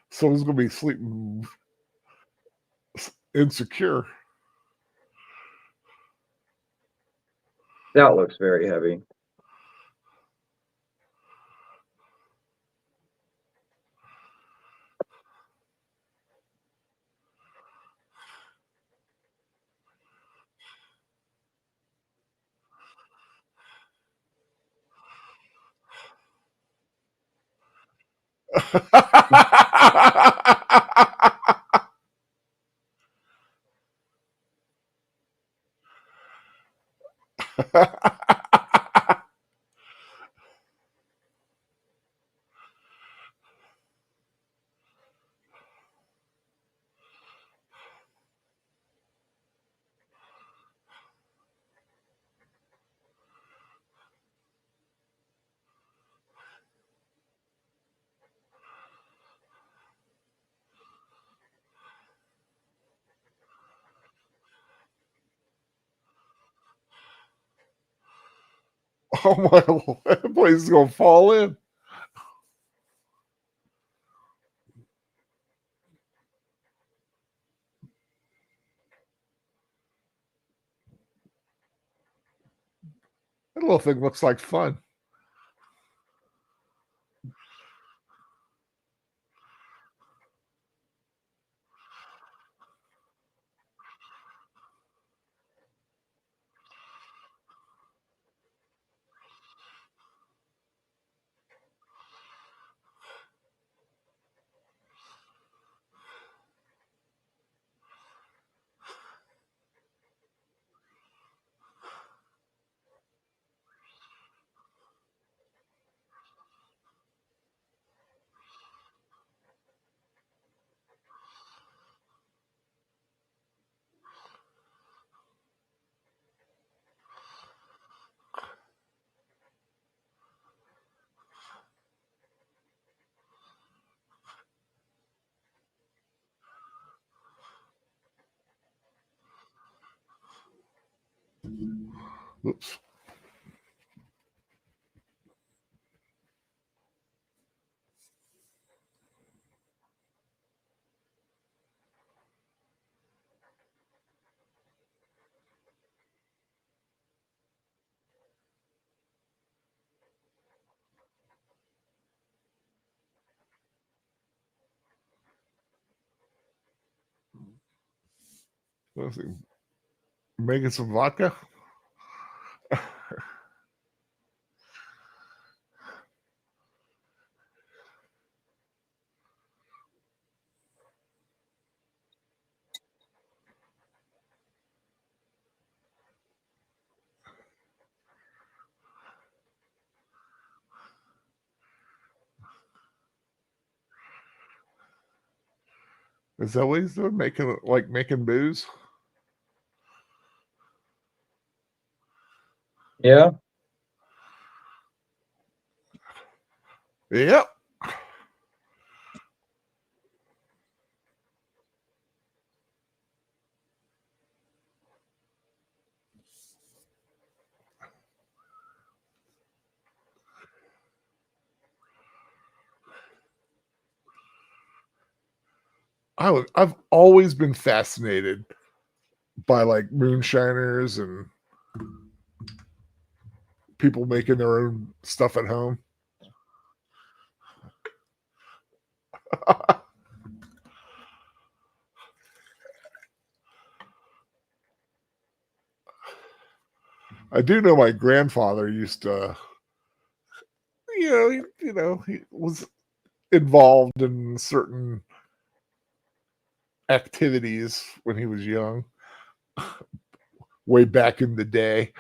Someone's gonna be sleeping insecure. That looks very heavy. Oh my, that place is gonna fall in. That little thing looks like fun. Oops. Let's see. Making some vodka. Is that what he's doing? Making booze? Yeah. Yep. I've always been fascinated by like moonshiners and people making their own stuff at home. I do know my grandfather used to, he was involved in certain activities when he was young, way back in the day.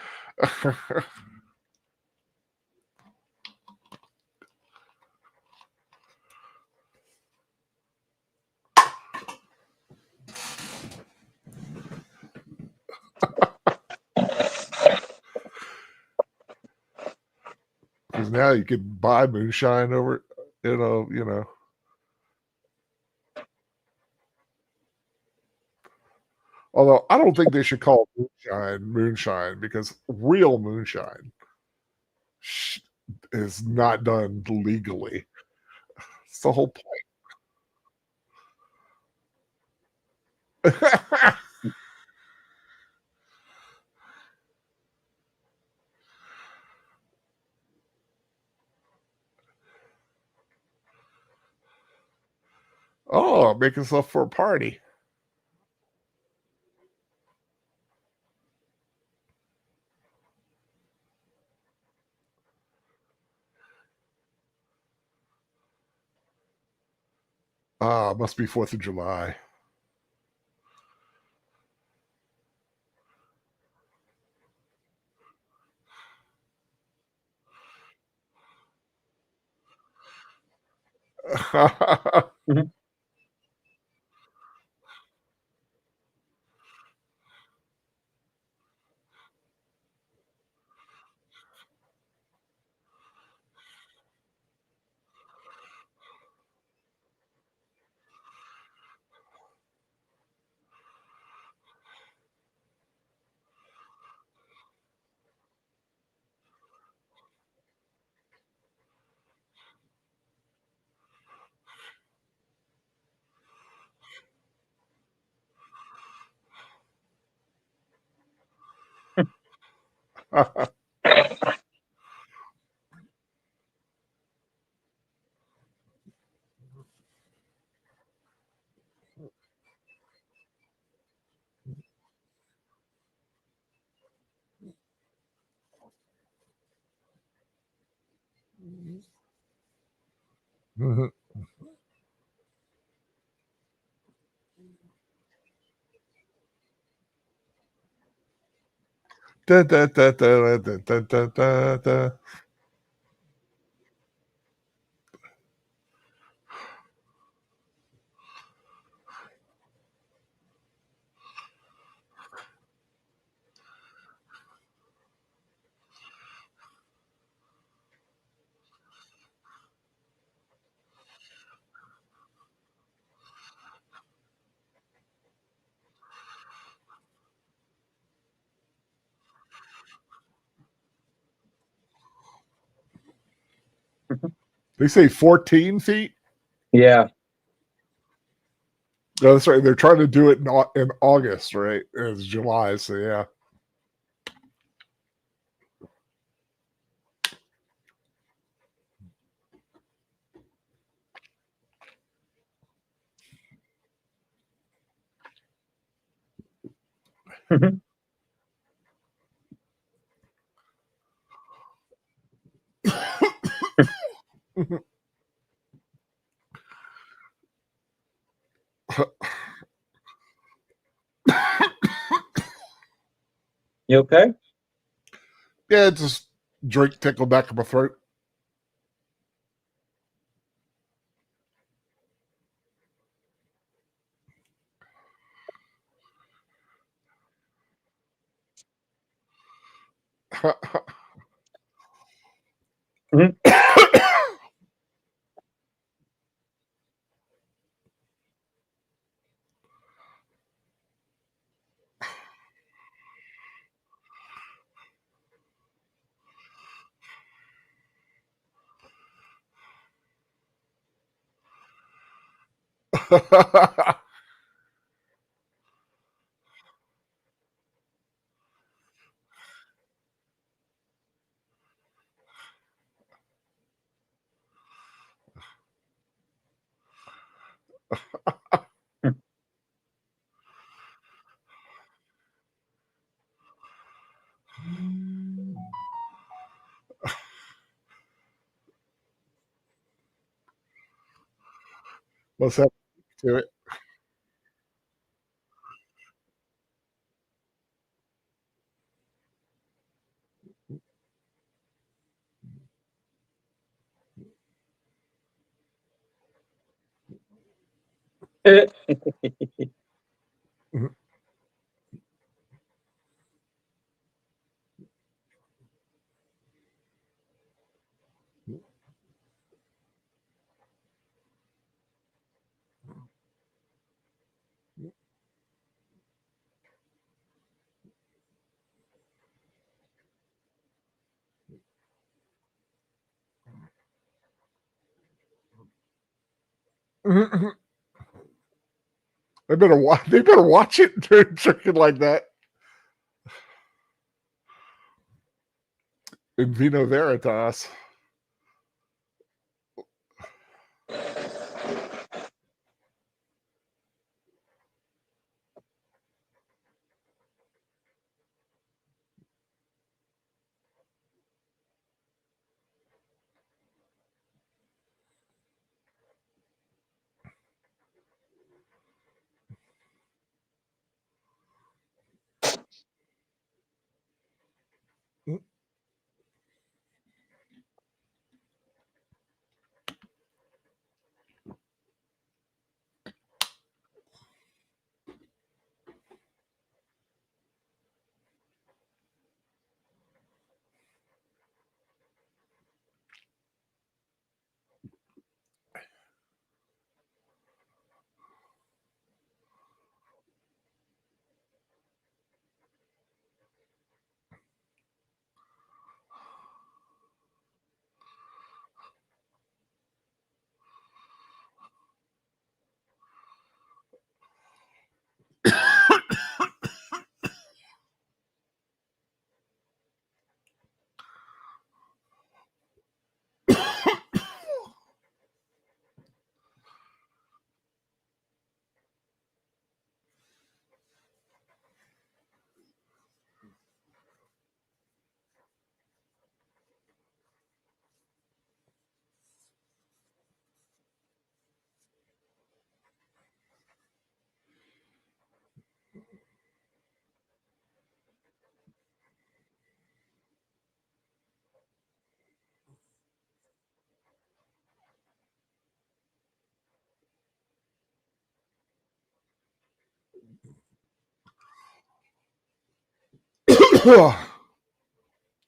Because now you can buy moonshine over, you know. Although I don't think they should call moonshine because real moonshine is not done legally. That's the whole point. Oh, making stuff for a party. Ah, must be 4th of July. Da, da, da, da, da, da, da, da, da. They say 14 feet. Yeah. No, that's right. They're trying to do it in August, right? It's July, so yeah. You okay? Yeah, just drink tickle back of my throat. What's that to it? They better watch. They better watch it drinking like that. In vino veritas.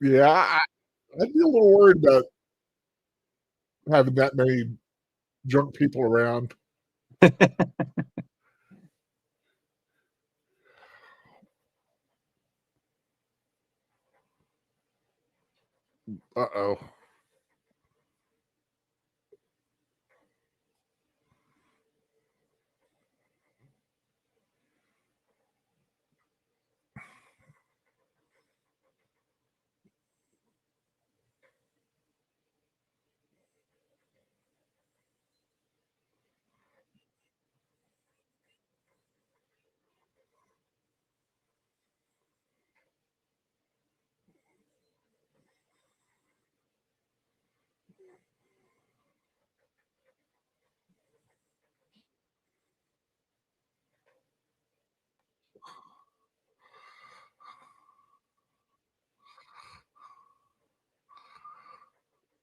Yeah, I'd be a little worried about having that many drunk people around. Uh-oh.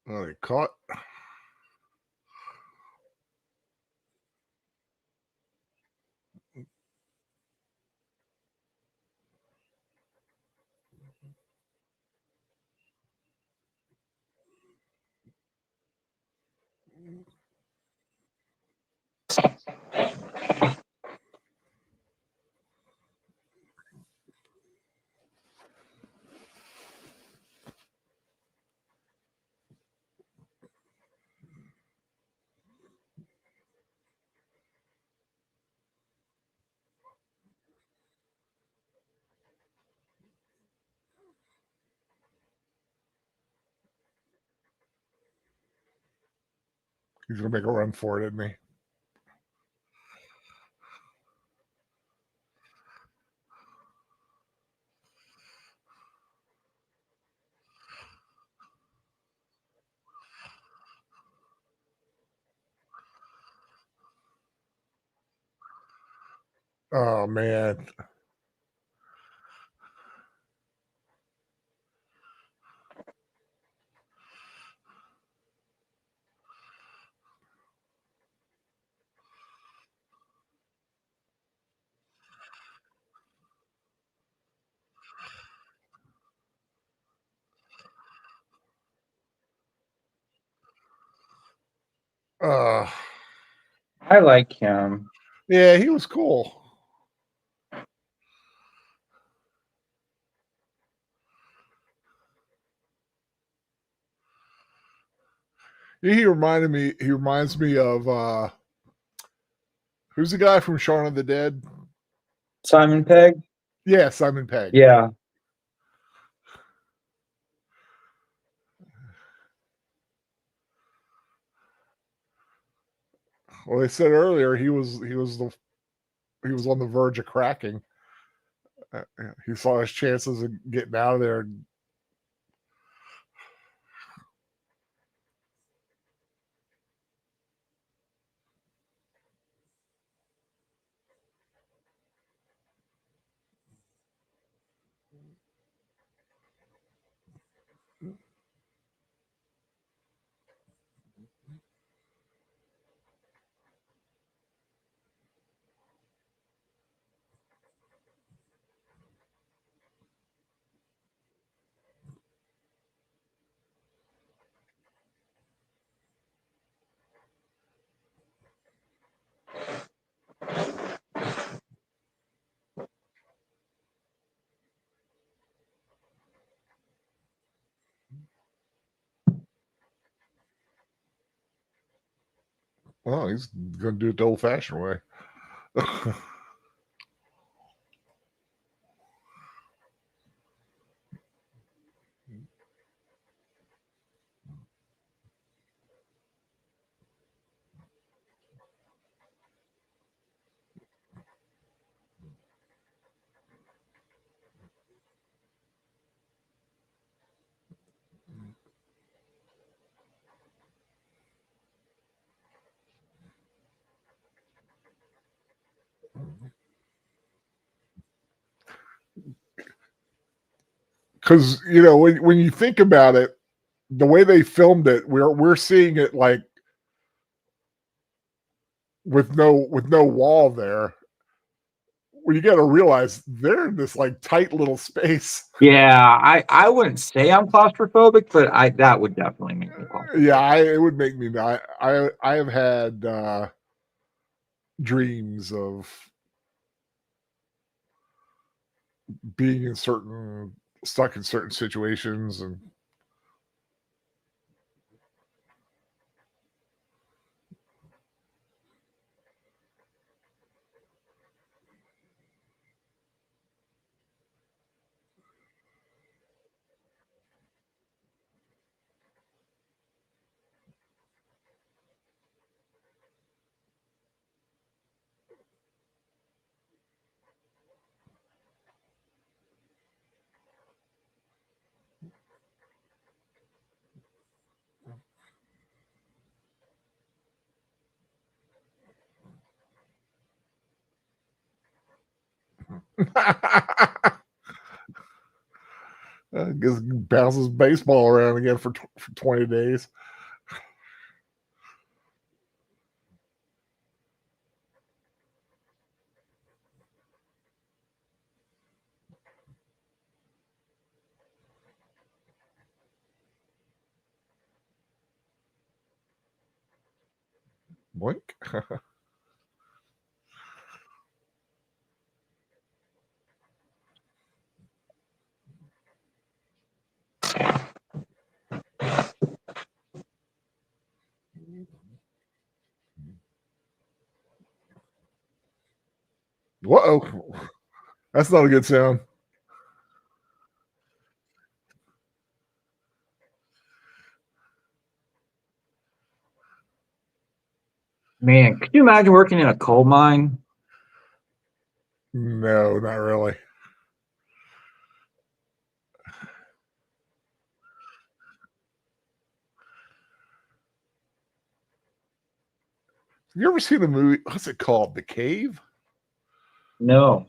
Oh, they caught. He's gonna make a run for it, isn't he? Oh man. Uh I like him. yeah, he was cool. He reminds me of Who's the guy from Shaun of the Dead? Simon Pegg? Yeah, Simon Pegg. Yeah. Well, they said earlier he was on the verge of cracking. He saw his chances of getting out of there. Well, he's going to do it the old-fashioned way. Because when you think about it, the way they filmed it, we're seeing it like with no wall there. Well, you got to realize they're in this like tight little space. Yeah, I wouldn't say I'm claustrophobic, but that would definitely make me claustrophobic. Yeah, it would make me. I have had dreams of being stuck in certain situations, and Guess bounces baseball around again for 20 days. Blink. Whoa, that's not a good sound. Man, could you imagine working in a coal mine? No, not really. Have you ever seen the movie? What's it called? The Cave? No.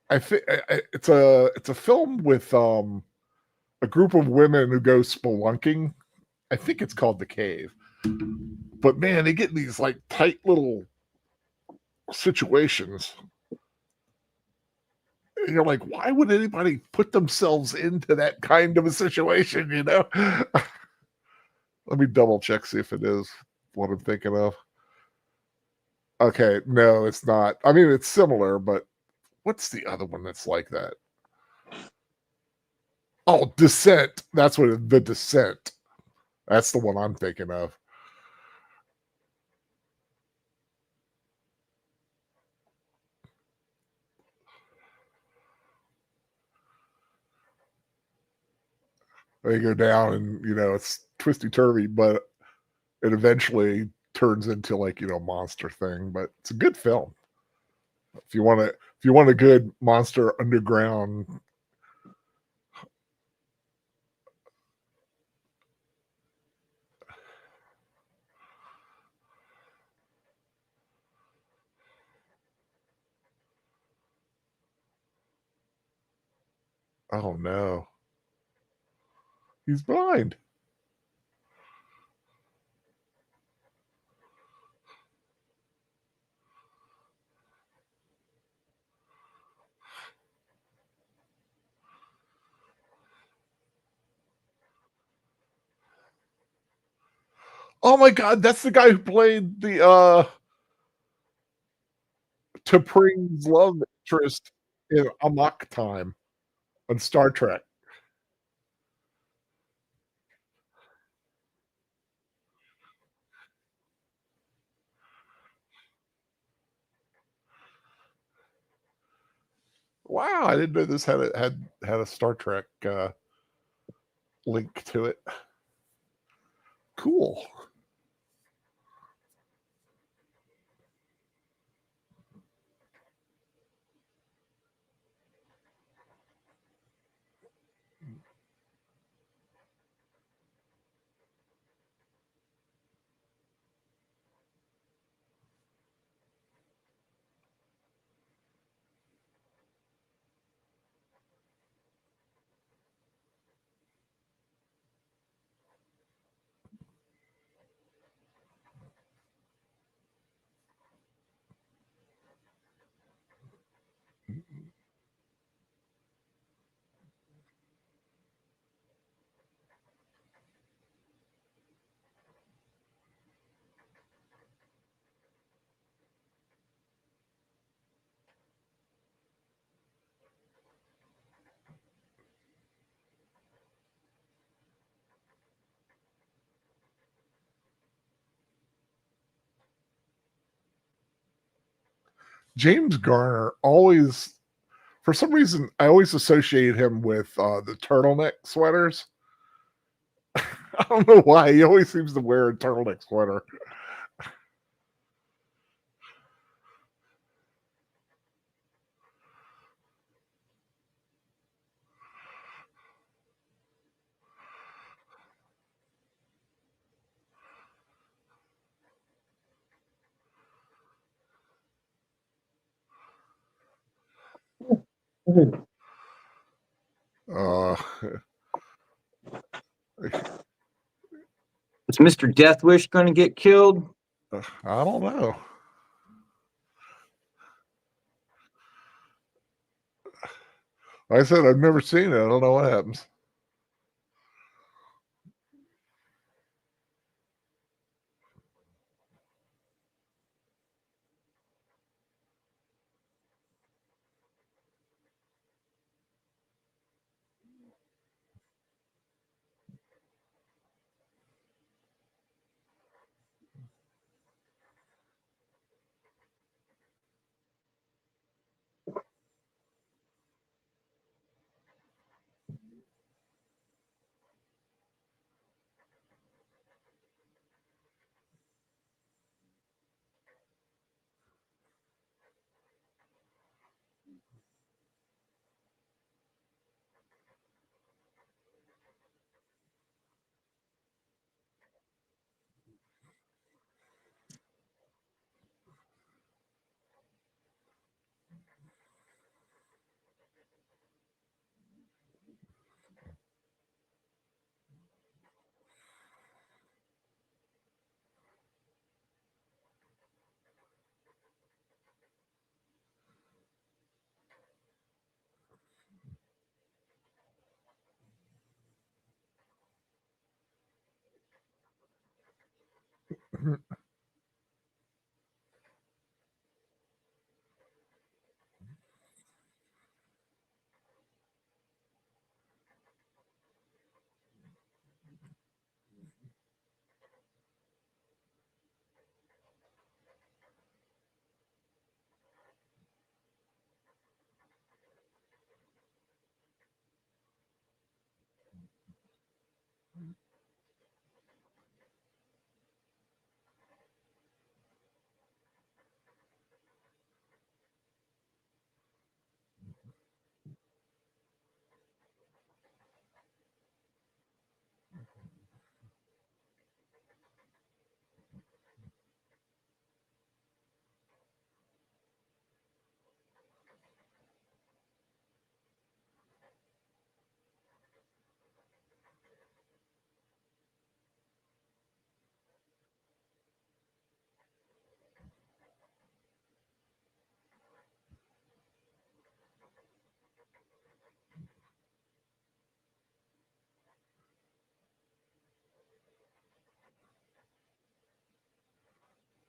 I think it's a film with a group of women who go spelunking. I think it's called The Cave. But man, they get in these like tight little situations. And you're like, why would anybody put themselves into that kind of a situation, Let me double check, see if it is what I'm thinking of. Okay, no, it's not. I mean, it's similar, but what's the other one that's like that? Oh, Descent. That's what The Descent. That's the one I'm thinking of. They go down, and it's twisty turvy, but it eventually turns into like monster thing. But it's a good film. If you want a good monster underground. Oh no, he's blind. Oh my god, that's the guy who played the T'Pring's love interest in Amok Time on Star Trek. Wow, I didn't know this had a Star Trek link to it. Cool. James Garner always, for some reason, I always associate him with the turtleneck sweaters. I don't know why. He always seems to wear a turtleneck sweater. Uh, Is Mr. Deathwish going to get killed? I don't know. Like I said, I've never seen it. I don't know what happens.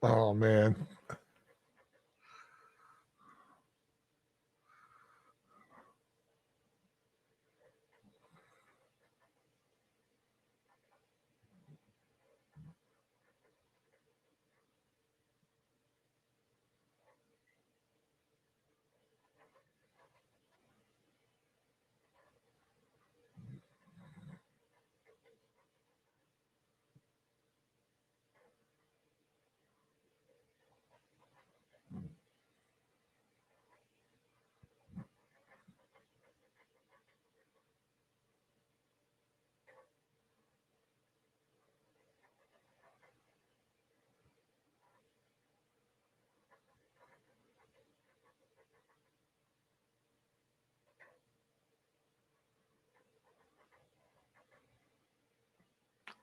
Oh man.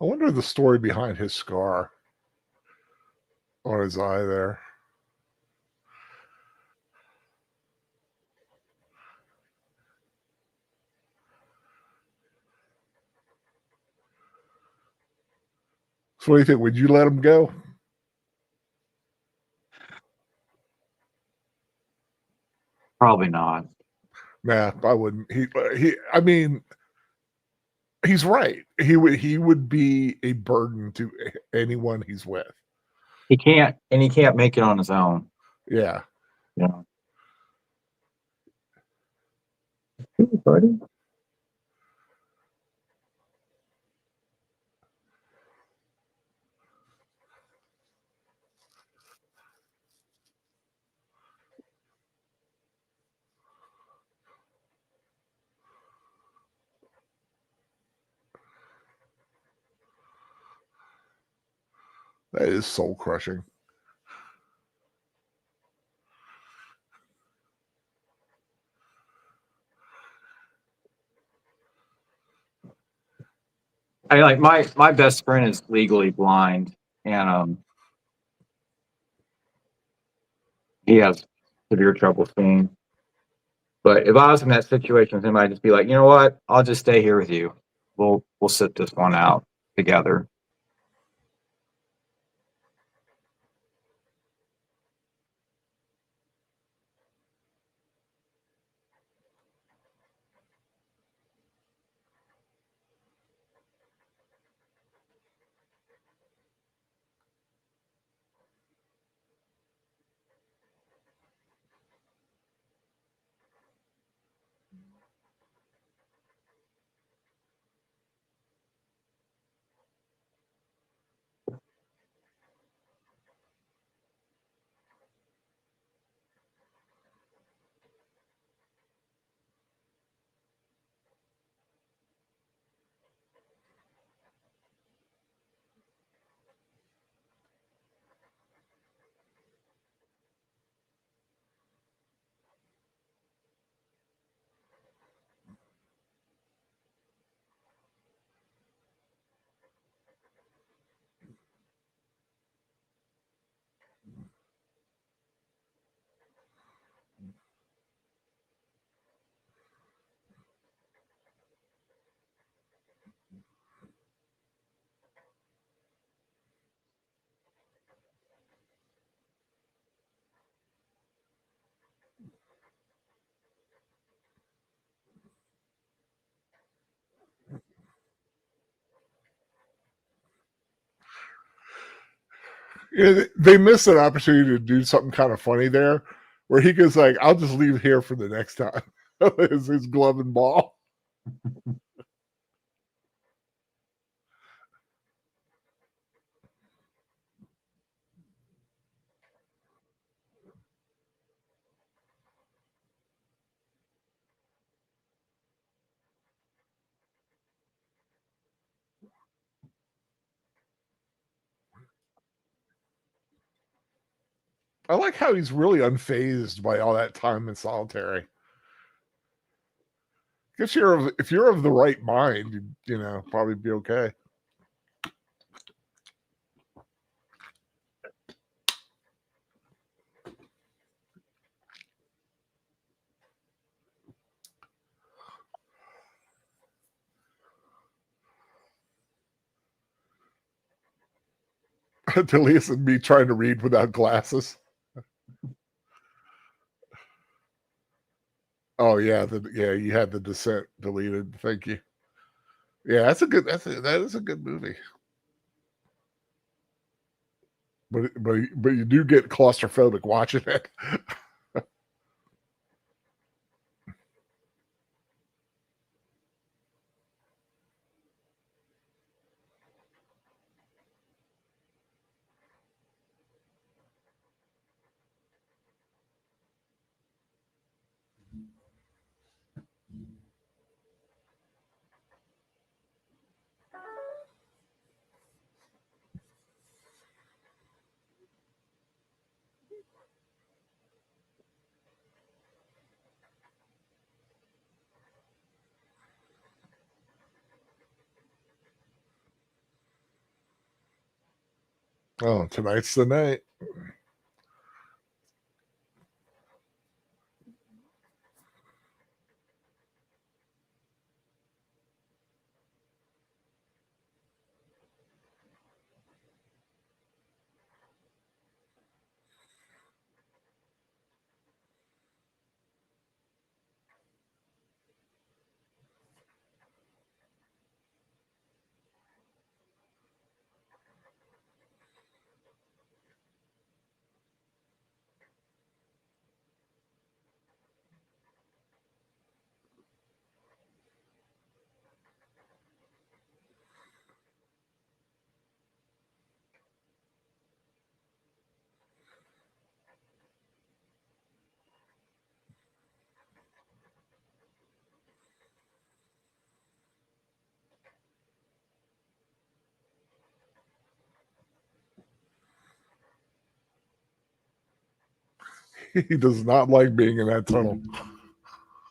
I wonder the story behind his scar on his eye there. So what do you think? Would you let him go? Probably not. Nah, I wouldn't. I mean, he's right. He would be a burden to anyone he's with. He can't make it on his own. Yeah. Yeah. Hey, buddy. That is soul crushing. I like my best friend is legally blind, and he has severe trouble seeing. But if I was in that situation with him, I'd just be like, you know what? I'll just stay here with you. We'll sit this one out together. Yeah, they missed an opportunity to do something kind of funny there, where he goes like, "I'll just leave here for the next time." his glove and ball. I like how he's really unfazed by all that time in solitary. Guess if you're of the right mind, you know, probably be okay. Delise and me trying to read without glasses. Oh yeah, you had the Descent deleted. Thank you. Yeah, that is a good movie. But you do get claustrophobic watching it. Oh, tonight's the night. He does not like being in that tunnel.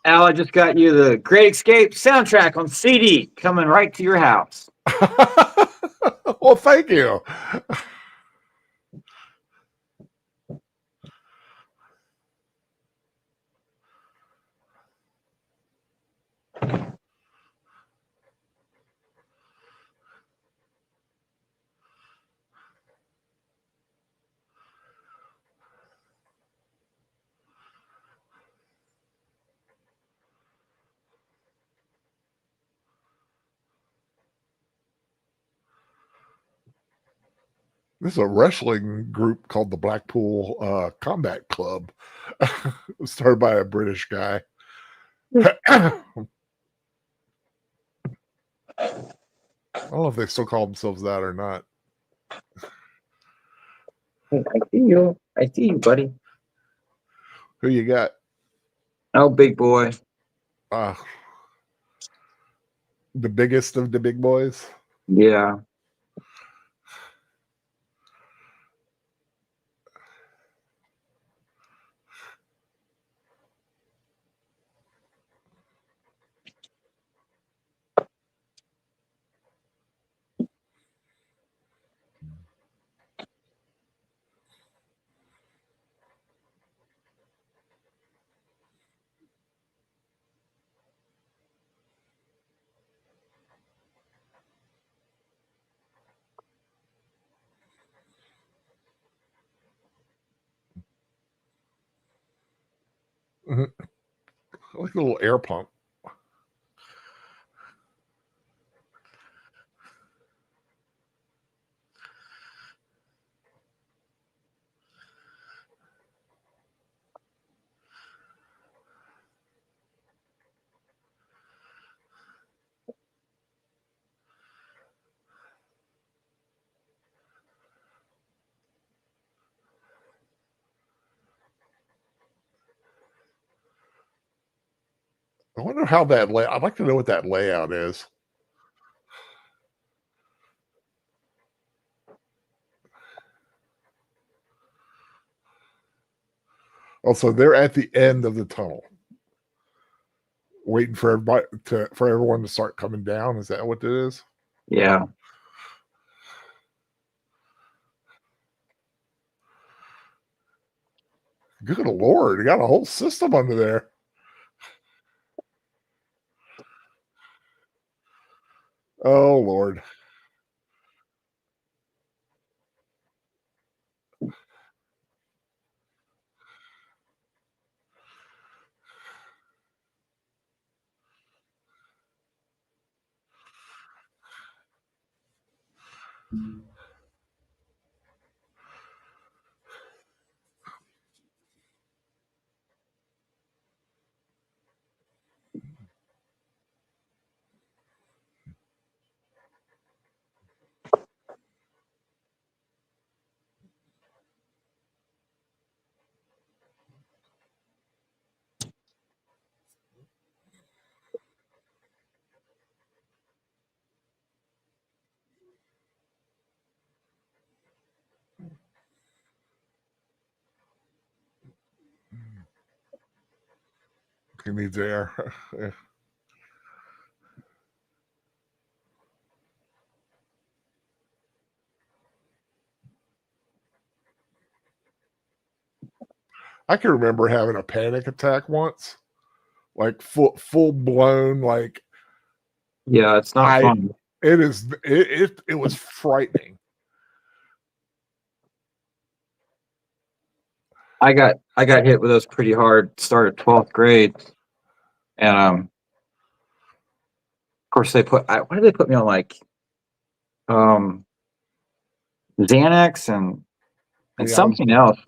Al, I just got you the Great Escape soundtrack on CD coming right to your house. Well, thank you. This is a wrestling group called the Blackpool Combat Club. Started by a British guy. I don't know if they still call themselves that or not. I see you, buddy. Who you got? Oh, big boy. The biggest of the big boys. Yeah. I like a little air pump. I wonder how that I'd like to know what that layout is. Also, they're at the end of the tunnel, waiting for everyone to start coming down. Is that what it is? Yeah. Good Lord, you got a whole system under there. Oh Lord. He needs air. I can remember having a panic attack once, like full blown. Like Yeah, it's not fun. it was frightening. I got hit with those pretty hard. Started 12th grade, and of course they put. Why did they put me on like Xanax and Yeah, something else?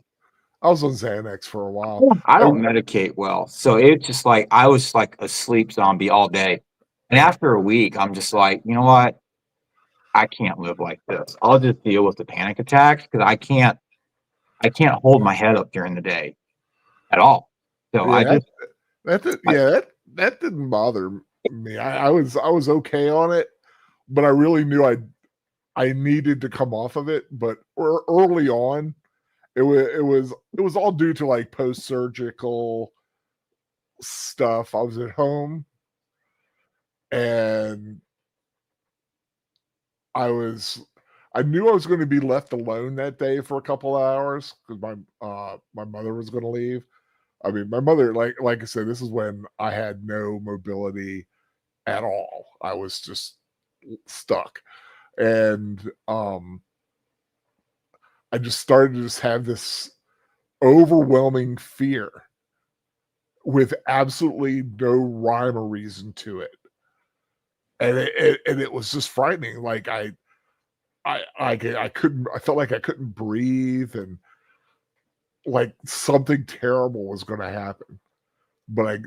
I was on Xanax for a while. I don't medicate well, so it's just like I was like a sleep zombie all day. And after a week, I'm just like, you know what? I can't live like this. I'll just deal with the panic attacks because I can't hold my head up during the day at all. So I Yeah, just that didn't bother me. I was okay on it, but I really knew I needed to come off of it. But early on, it was all due to like post surgical stuff. I was at home and I knew I was going to be left alone that day for a couple of hours because my mother was going to leave. I mean, my mother, like I said, this is when I had no mobility at all. I was just stuck, and I just started to just have this overwhelming fear with absolutely no rhyme or reason to it, and it was just frightening. Like I couldn't. I felt like I couldn't breathe, and like something terrible was going to happen. But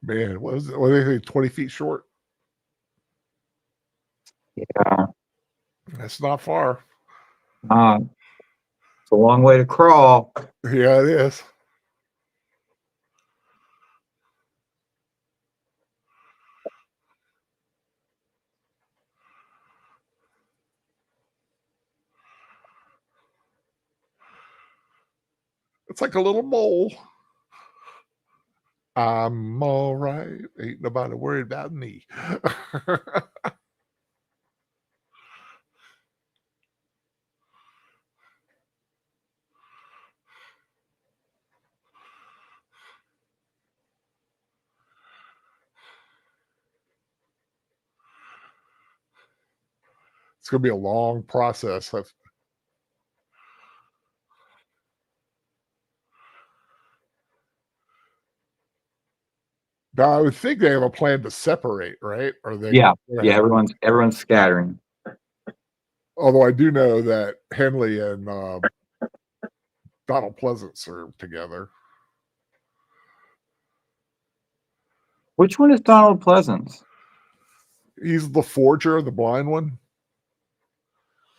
man, what was it? What did they say? 20 feet short? yeah, That's not far. it's a long way to crawl. Yeah, it is. It's like a little mole. I'm all right. Ain't nobody worried about me. It's going to be a long process. Now I would think they have a plan to separate, right? Or they Yeah, gonna yeah. have- Everyone's scattering. although I do know that Henley and Donald Pleasance are together. Which one is Donald Pleasance? He's the forger, the blind one.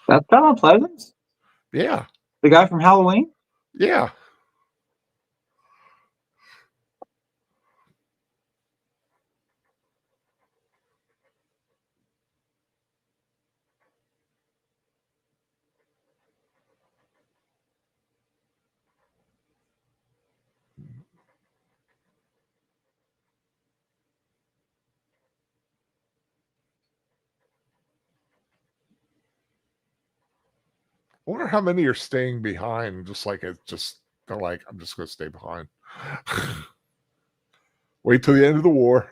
That's Donald Pleasance, Yeah, the guy from Halloween. yeah. I wonder how many are staying behind. Just like it's just they're like, I'm just going to stay behind. Wait till the end of the war.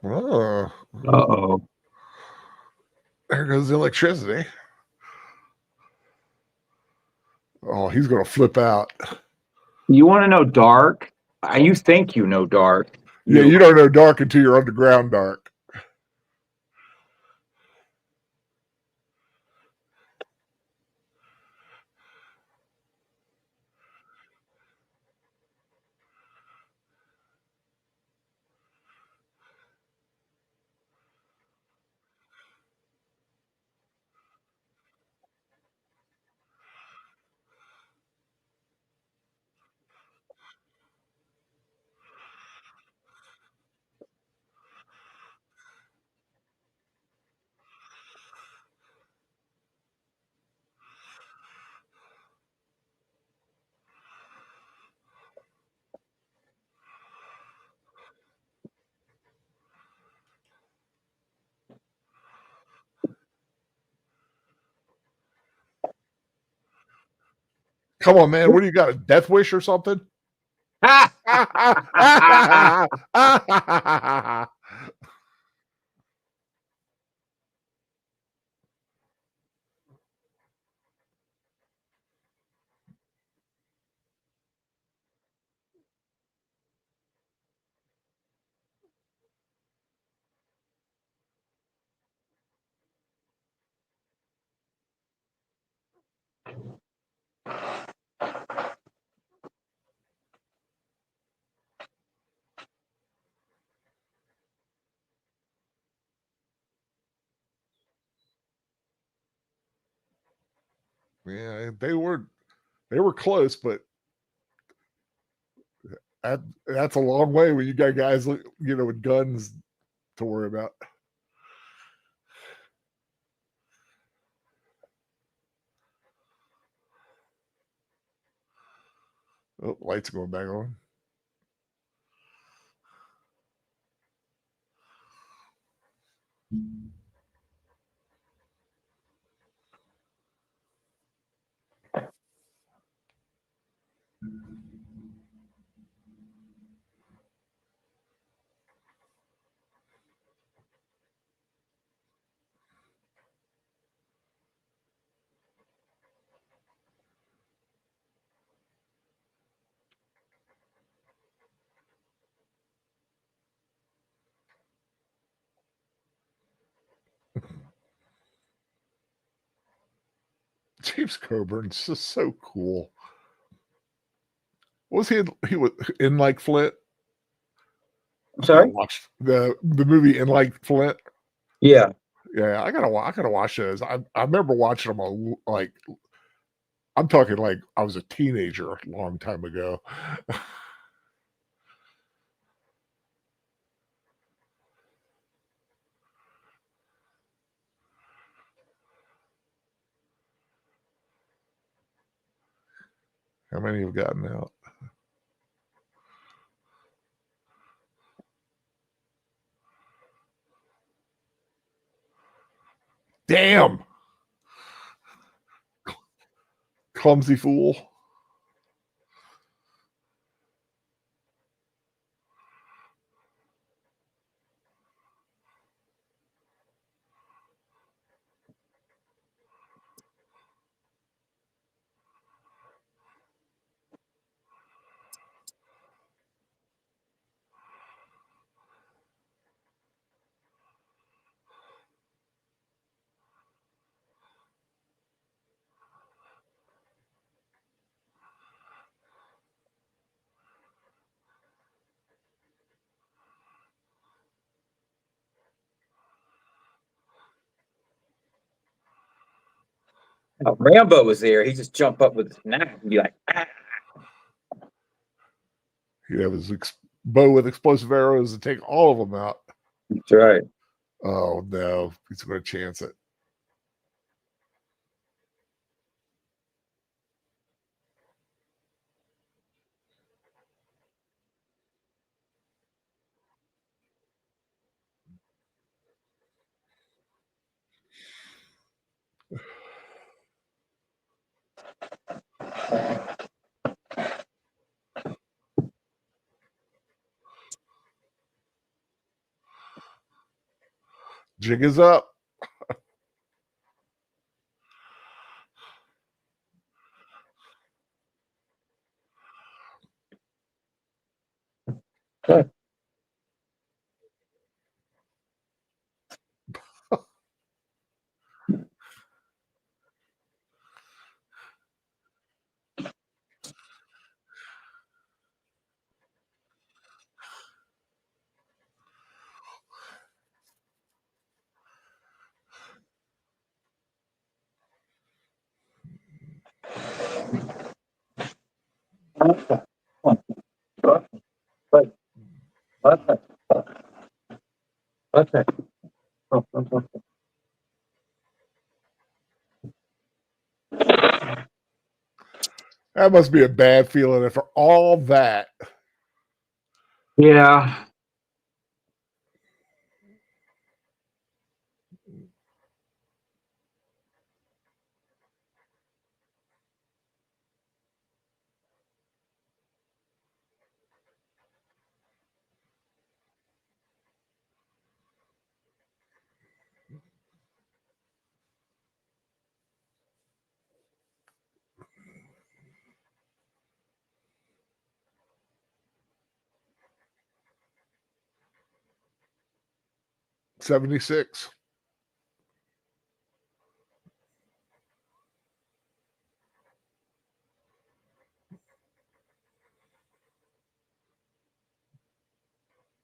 Oh, Uh-oh. there goes the electricity. Oh, he's going to flip out. You want to know dark? You think you know dark. Yeah, you don't know dark until you're underground dark. Come on, man. What do you got? A death wish or something? Yeah, they were close, but that's a long way when you got guys, with guns to worry about. Oh, lights going back on. James Coburn's just so cool. Was he he was in like Flint? I'm sorry. Watched the movie In Like Flint. Yeah. Yeah, I gotta watch those. I remember watching them like, I'm talking like I was a teenager a long time ago. How many have gotten out? Damn, clumsy fool. Oh, Rambo was there. He just jump up with his knife and be like, ah. He'd have his bow with explosive arrows and take all of them out. That's right. Oh no, he's going to chance it. Jig is up. That must be a bad feeling after all that. Yeah. '76.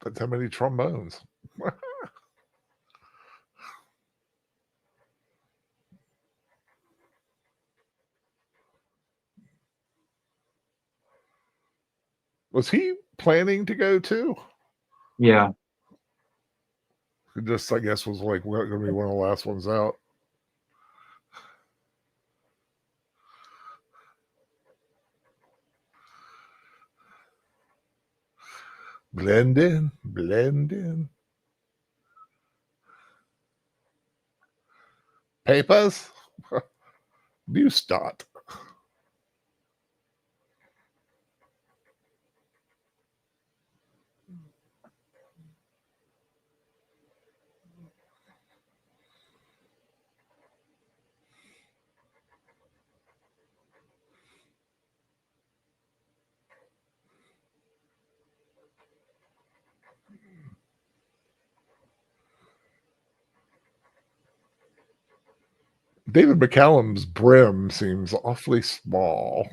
That's how many trombones. Was he planning to go too? Yeah. It just, I guess, was like going to be one of the last ones out. Blend in, blend in. Papers? New start. David McCallum's brim seems awfully small.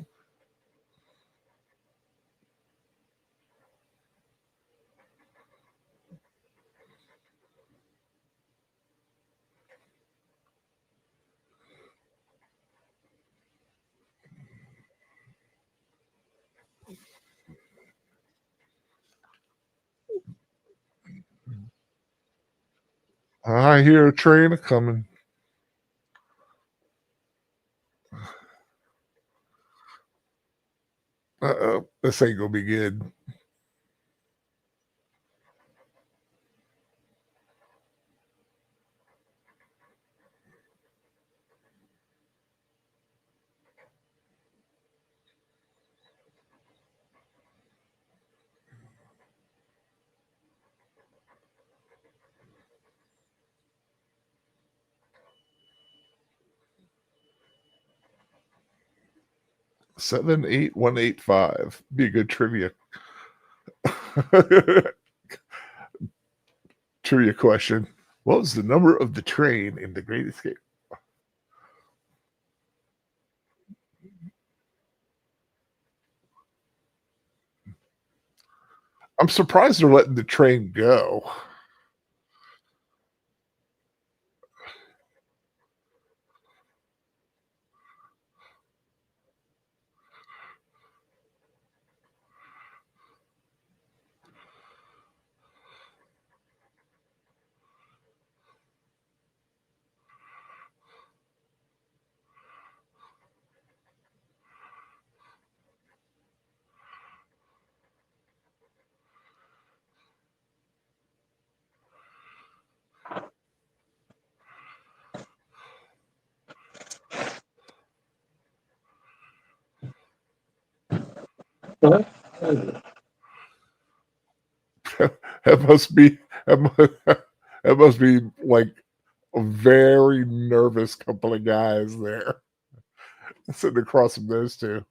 I hear a train a coming. Uh-oh, this ain't gonna be good. Seven, 8, 1, 8, 5. Be a good trivia. Trivia question. What was the number of the train in The Great Escape? I'm surprised they're letting the train go. That must be that must be like a very nervous couple of guys there sitting across from those two.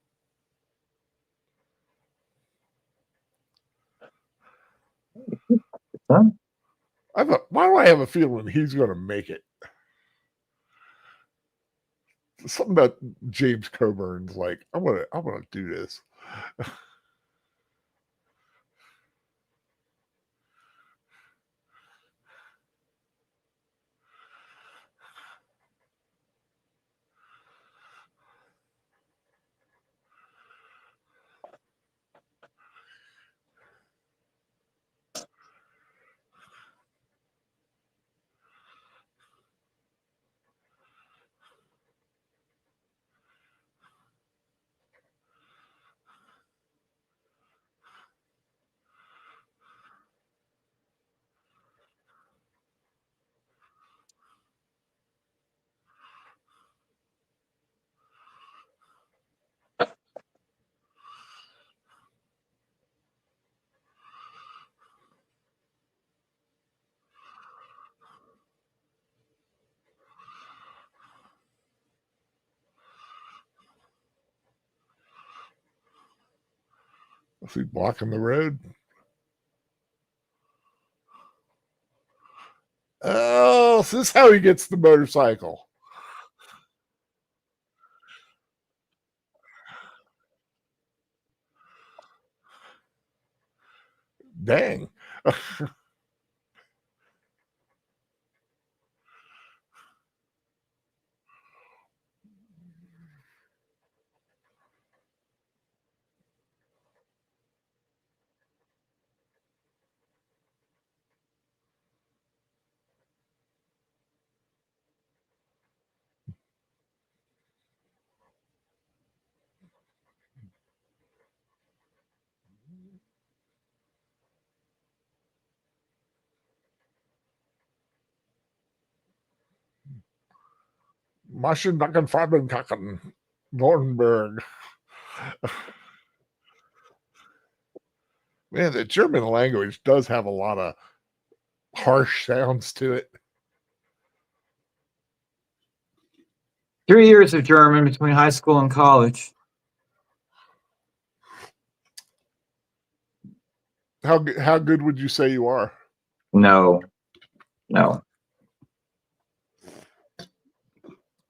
Huh? Why do I have a feeling he's going to make it? Something about James Coburn's like, I'm gonna do this. Is he blocking the road? Oh, so this is how he gets the motorcycle. Dang. Maschenbacken, Farbenkacken, Nürnberg. Man, the German language does have a lot of harsh sounds to it. 3 years of German between high school and college. How good would you say you are? No.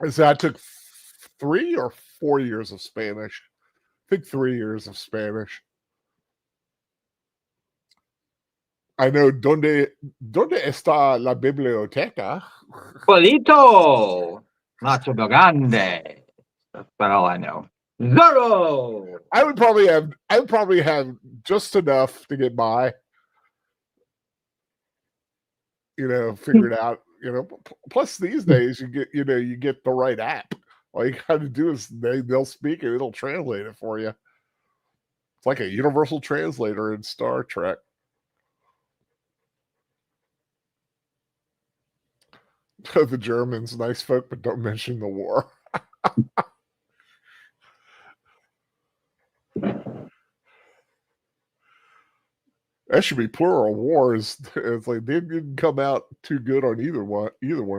So I took 3 or 4 years of Spanish. I think 3 years of Spanish. I know donde está la biblioteca? Polito! Nacho Grande. That's about all I know. Zorro! I would probably have just enough to get by. Figured out. Plus these days you get the right app. All you got to do is they'll speak and it'll translate it for you. It's like a universal translator in Star Trek. The Germans, nice folk, but don't mention the war. That should be plural wars. It's like they didn't come out too good on either one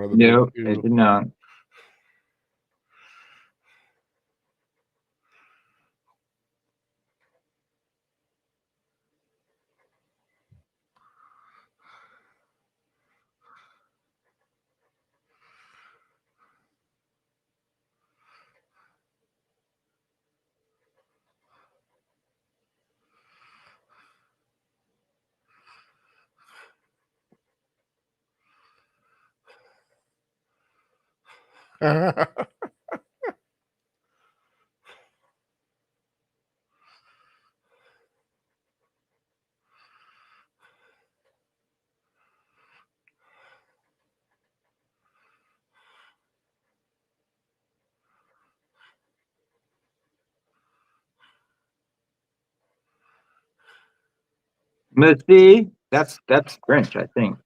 of them. No, it did not. Missy, that's French, I think.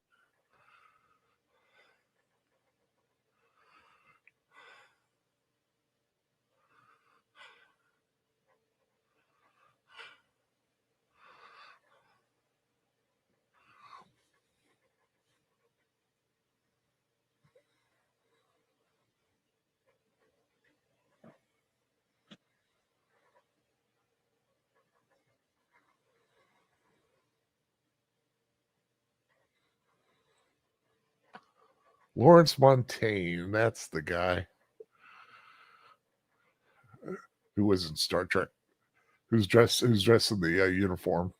Lawrence Montaigne, that's the guy who was in Star Trek, who's dressed in the uniform.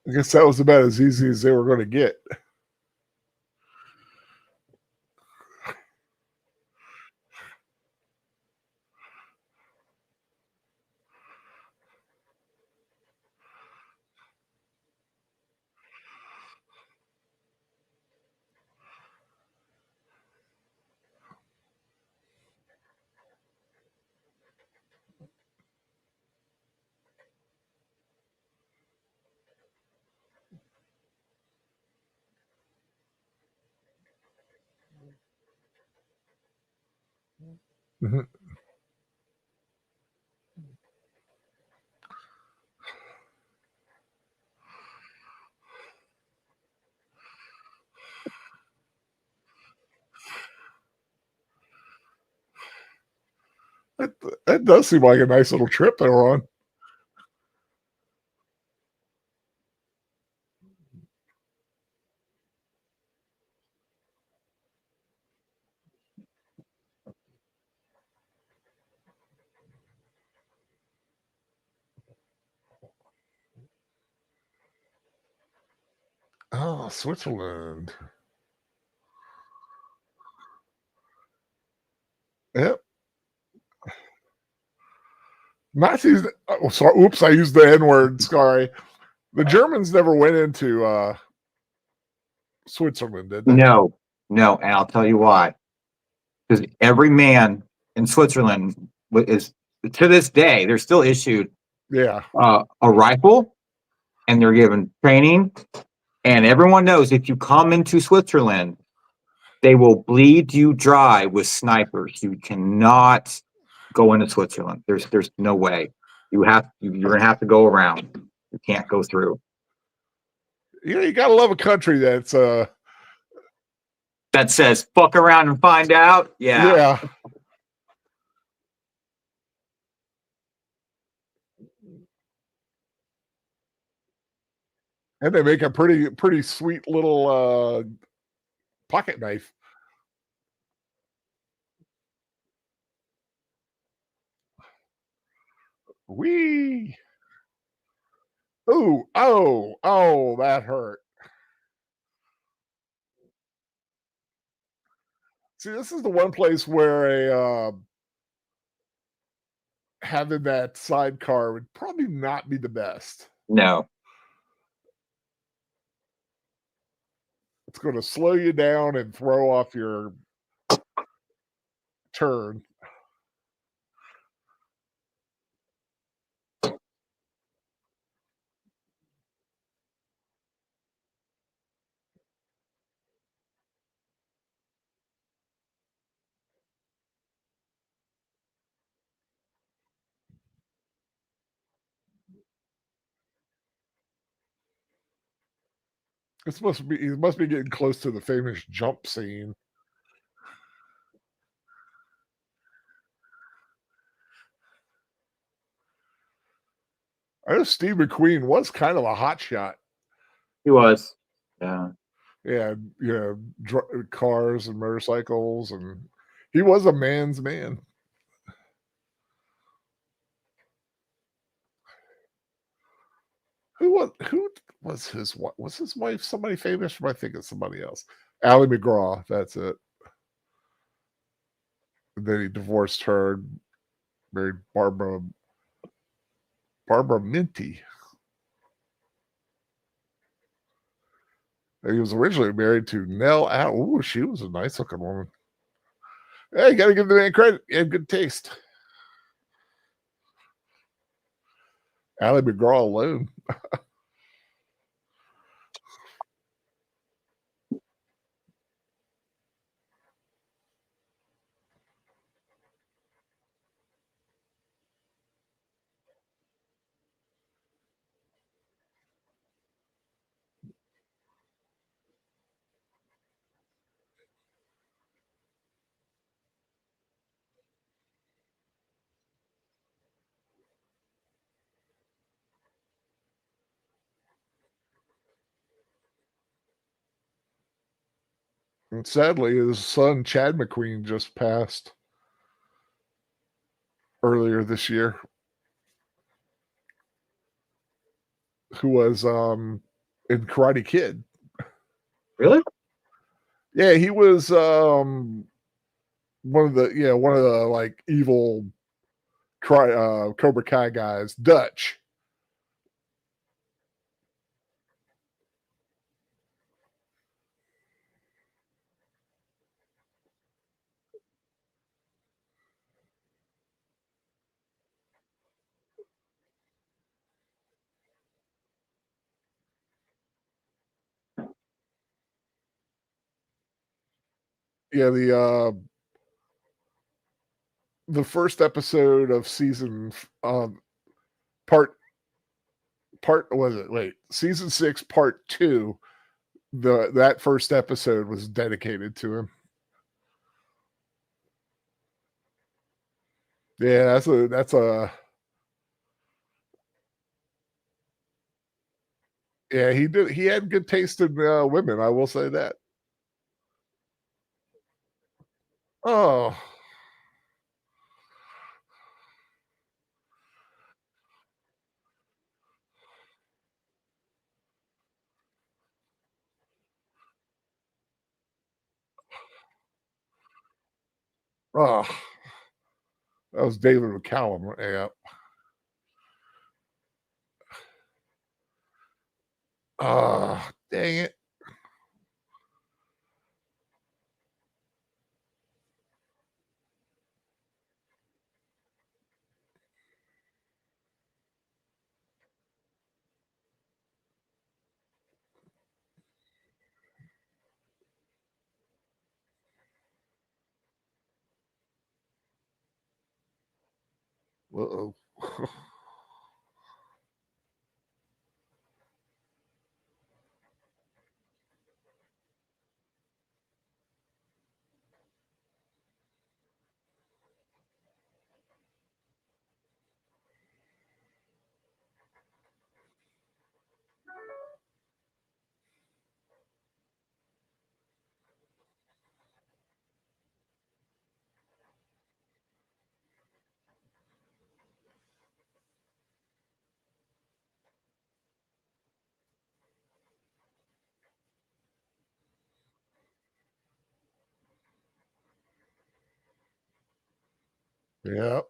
I guess that was about as easy as they were going to get. Mm-hmm. That does seem like a nice little trip they were on. Oh, Switzerland. Yep. Nazis. Oh, sorry, oops, I used the N word. Sorry. The Germans never went into Switzerland, did they? No, no, and I'll tell you why. Because every man in Switzerland is, to this day, they're still issued Yeah. a rifle, and they're given training. And everyone knows if you come into Switzerland, they will bleed you dry with snipers. You cannot go into Switzerland. There's no way. You're gonna have to go around. You can't go through. You gotta love a country that's That says fuck around and find out. yeah. And they make a pretty sweet little pocket knife. Wee. Ooh, oh, that hurt. See, this is the one place where having that sidecar would probably not be the best. No. It's going to slow you down and throw off your turn. He must be getting close to the famous jump scene. I know Steve McQueen was kind of a hot shot. He was. Yeah. Yeah, cars and motorcycles, and he was a man's man. Who was his wife? Was his wife somebody famous? Or I think it's somebody else. Ally McGraw. That's it. And then he divorced her, married Barbara Minty. And he was originally married to Nell Al. Ooh, she was a nice looking woman. Hey, you gotta give the man credit. He had good taste. Ally McGraw alone. And sadly, his son Chad McQueen just passed earlier this year. Who was in Karate Kid. Really? Yeah, he was one of the like evil Cobra Kai guys, Dutch. Yeah, the first episode of season part was it wait season 6 part 2, that first episode was dedicated to him. Yeah, that's a yeah, he had good taste in women, I will say that. Oh, oh, that was David McCallum. Yeah. Dang it. Uh-oh. Yeah.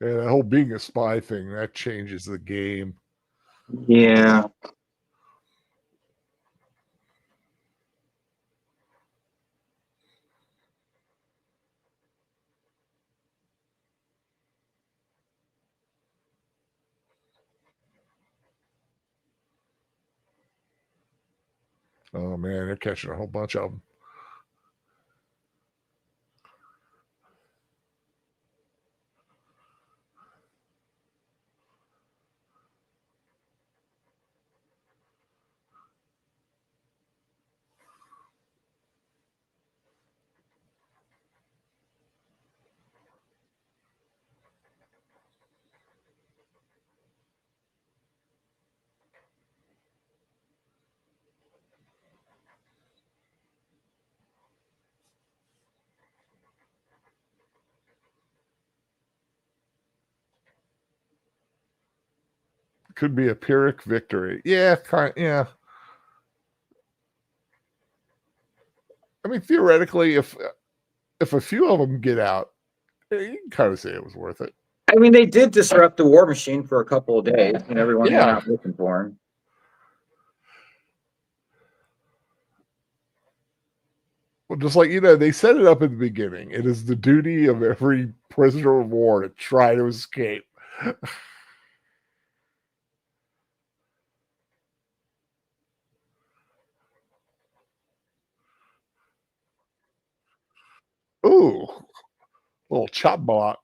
Yeah, that whole being a spy thing, that changes the game. Yeah. Oh man, they're catching a whole bunch of them. Could be a Pyrrhic victory. Yeah, yeah. I mean, theoretically, if a few of them get out, you can kind of say it was worth it. I mean, they did disrupt the war machine for a couple of days, and everyone went out looking for him. Well, just like, they set it up at the beginning. It is the duty of every prisoner of war to try to escape. Ooh, little chop block.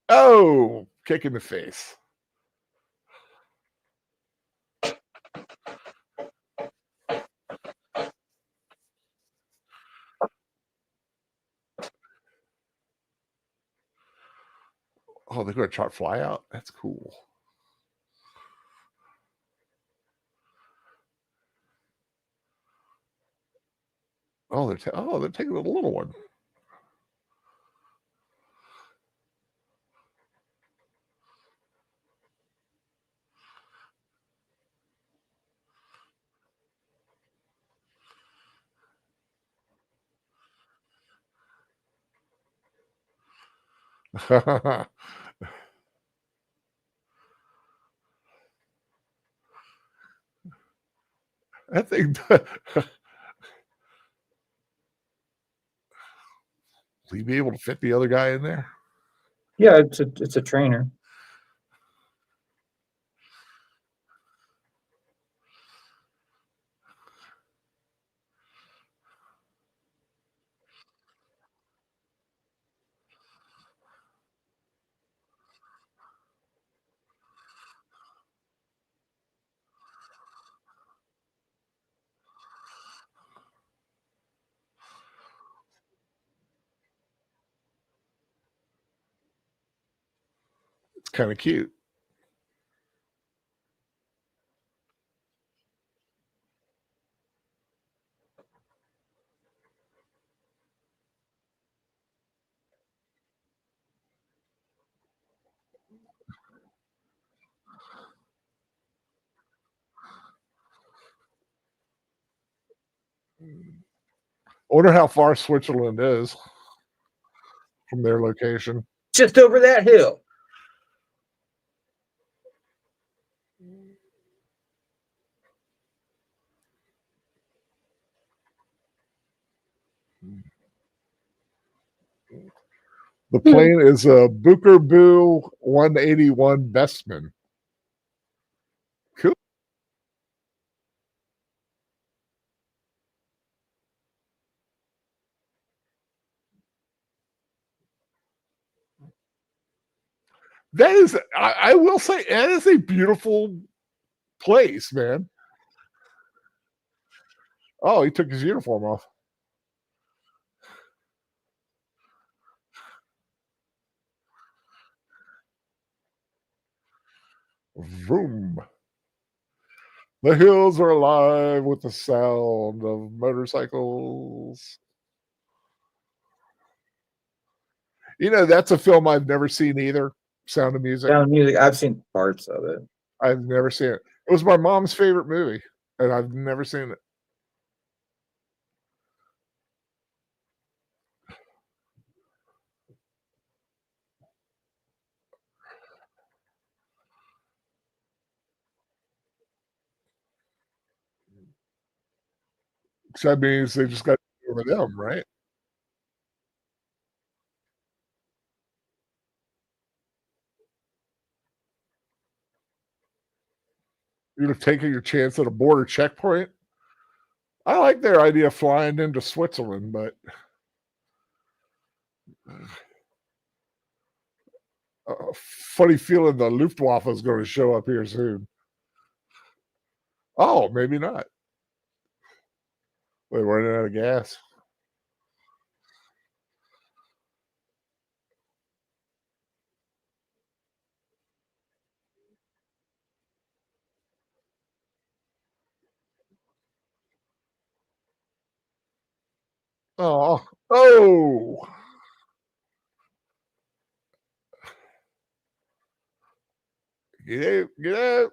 Oh, kick in the face. Oh, they're going to try to fly out? That's cool. Oh, they're taking the little one. That thing. Will you be able to fit the other guy in there? Yeah, it's a trainer. It's kind of cute. I wonder how far Switzerland is from their location. Just over that hill. The plane is a Booker Boo 181 Bestman. Cool. That is, I will say, that is a beautiful place, man. Oh, he took his uniform off. Vroom. The hills are alive with the sound of motorcycles. You know, that's a film I've never seen either. Sound of Music. Sound of Music. I've seen parts of it. I've never seen it. It was my mom's favorite movie, and I've never seen it. So that means they just got over them, right? You'd have taken your chance at a border checkpoint. I like their idea of flying into Switzerland, but funny feeling the Luftwaffe is going to show up here soon. Oh, maybe not. They're running out of gas. Oh, oh! Get out! Get out!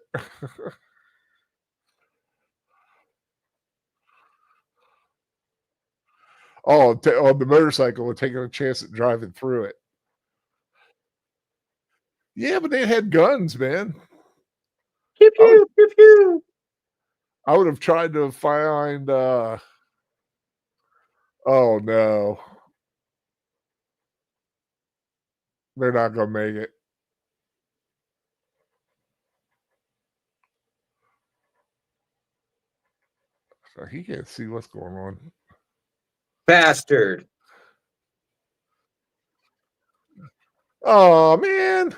Oh, on the motorcycle and taking a chance at driving through it. Yeah, but they had guns, man. Pew pew pew pew. I would have tried to find. Oh no, they're not gonna make it. So he can't see what's going on. Bastard. Oh man,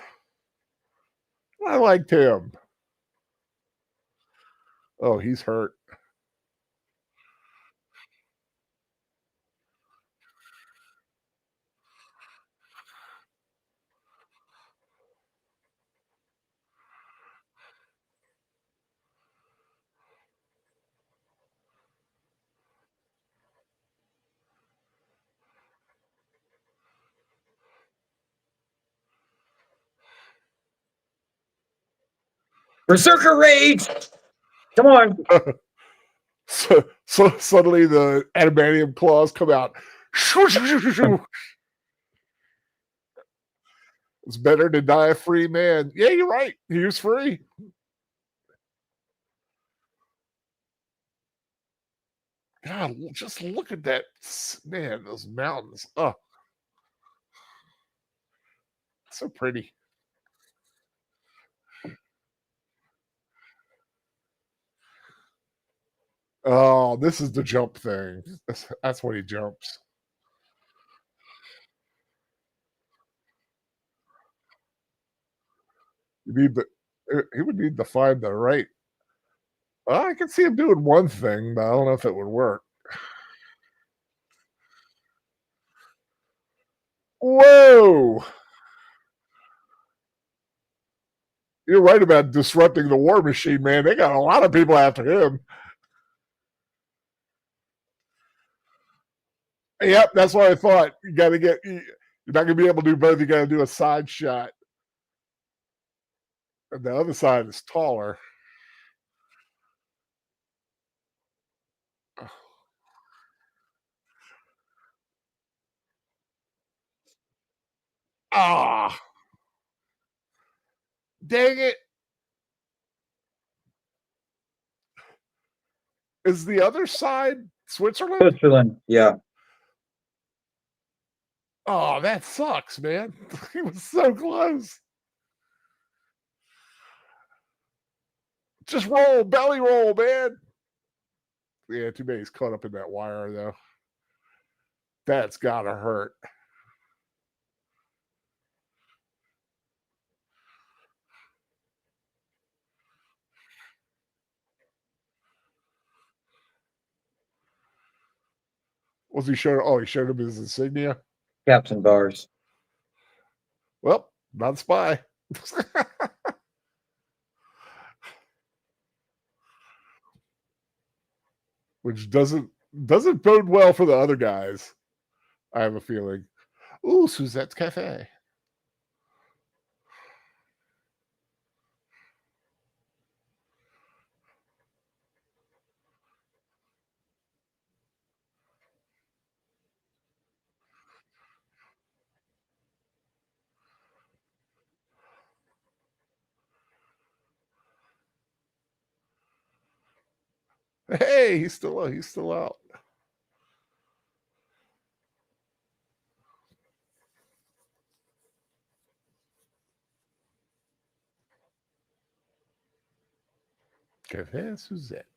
I liked him. Oh, he's hurt. Berserker rage. Come on. So suddenly the adamantium claws come out. It's better to die a free man. Yeah, you're right. He was free. God, just look at that, man. Those mountains. Oh, so pretty. Oh, this is the jump thing. That's when he jumps. You need the. He would need to find the right. I can see him doing one thing, but I don't know if it would work. Whoa! You're right about disrupting the war machine, man. They got a lot of people after him. Yep, that's what I thought. You got to get. You're not going to be able to do both. You got to do a side shot. And the other side is taller. Ah, dang it. Is the other side Switzerland? Switzerland. Yeah. Oh, that sucks, man. He was so close. Just roll, belly roll, man. Yeah, too bad he's caught up in that wire, though. That's gotta hurt. Was he showing? Oh, he showed him his insignia. Caps and bars. Well, not spy. Which doesn't bode well for the other guys. I have a feeling. Ooh, Suzette's Cafe. Hey, he's still out. Cafe Suzette.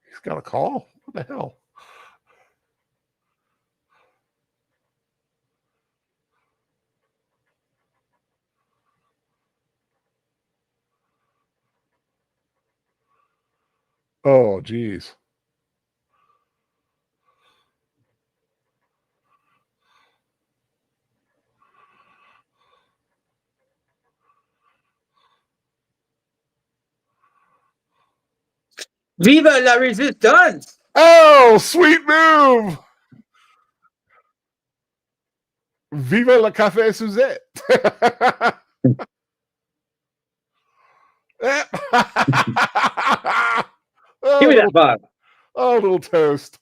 He's got a call. What the hell? Oh, geez. Viva la resistance! Oh, sweet move! Viva la Cafe Suzette. Oh, Give me that vibe. oh, little toast.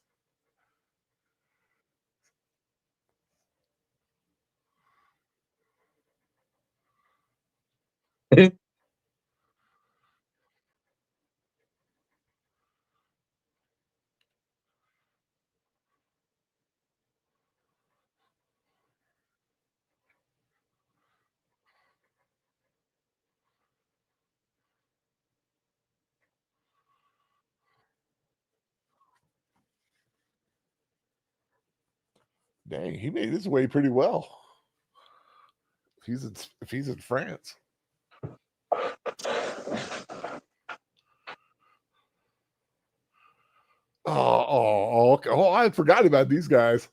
Dang, he made his way pretty well. If he's in France. Okay. Oh, I forgot about these guys.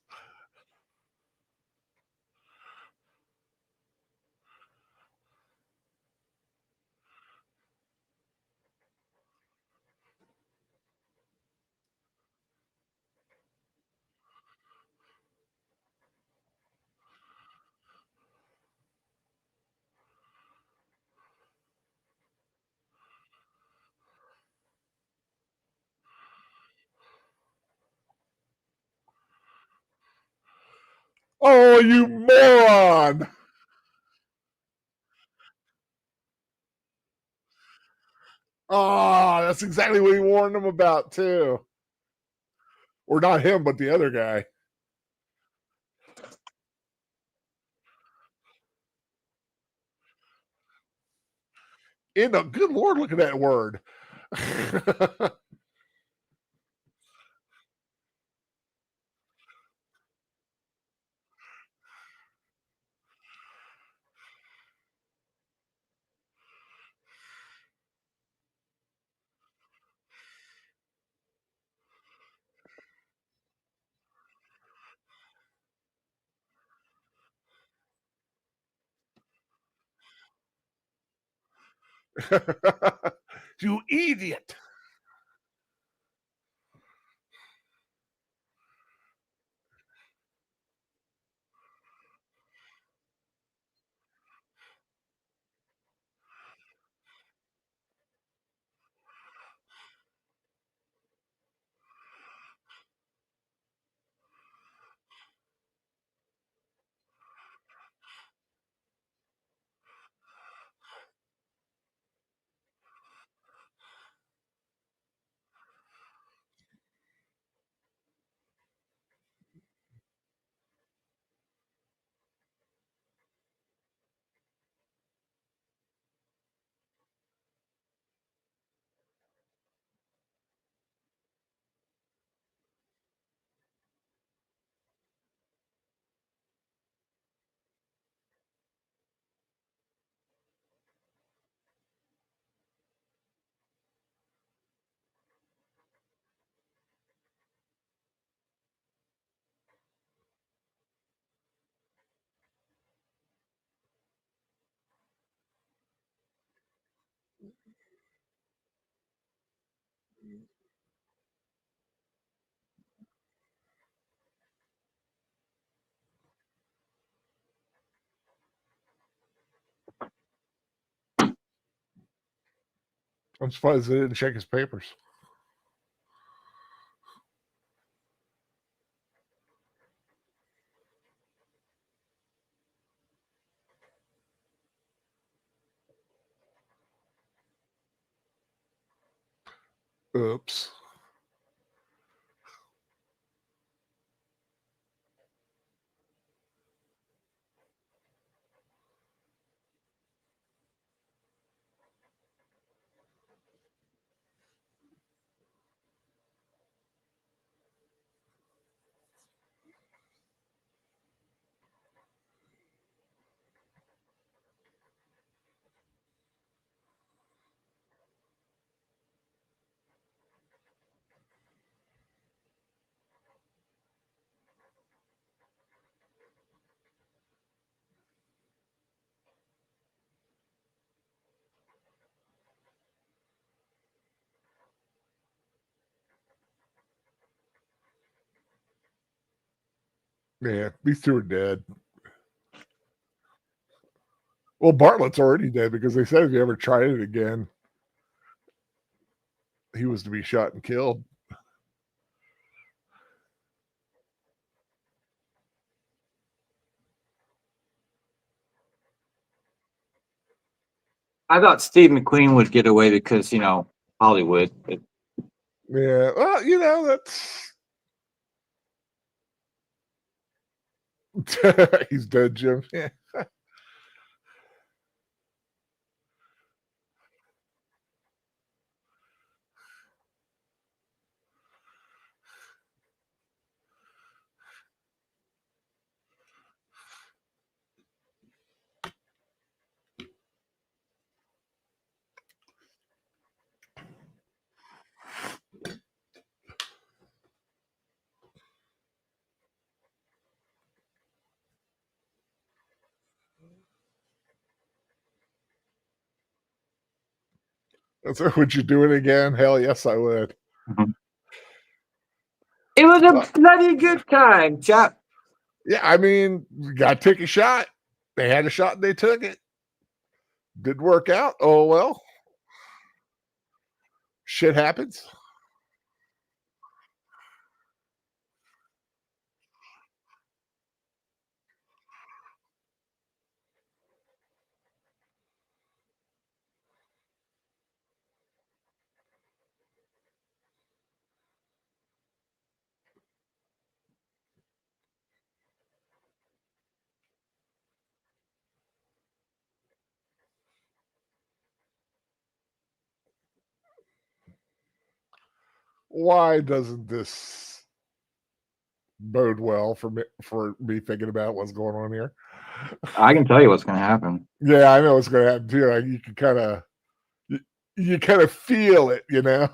Oh, you moron! Oh, that's exactly what he warned him about too. Or not him, but the other guy. In the good Lord, look at that word. You idiot. I'm surprised they didn't check his papers. Oops. Yeah, these two are dead. Well, Bartlett's already dead because they said if he ever tried it again, he was to be shot and killed. I thought Steve McQueen would get away because, Hollywood. But Yeah, well, that's he's dead, Jim. Yeah. So would you do it again? Hell yes, I would. it was a bloody good time, chap. Yeah, I mean, you got to take a shot. They had a shot and they took it. Didn't work out. Oh well, shit happens. Why doesn't this bode well for me thinking about what's going on here? I can tell you what's going to happen. Yeah, I know what's going to happen too. Like you can you kind of feel it, you know.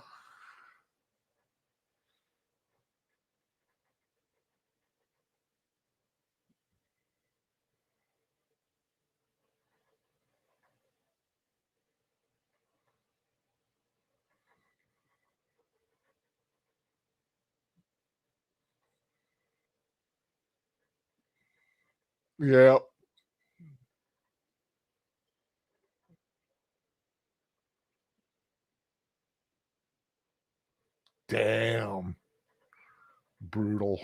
Yeah. Damn. Brutal.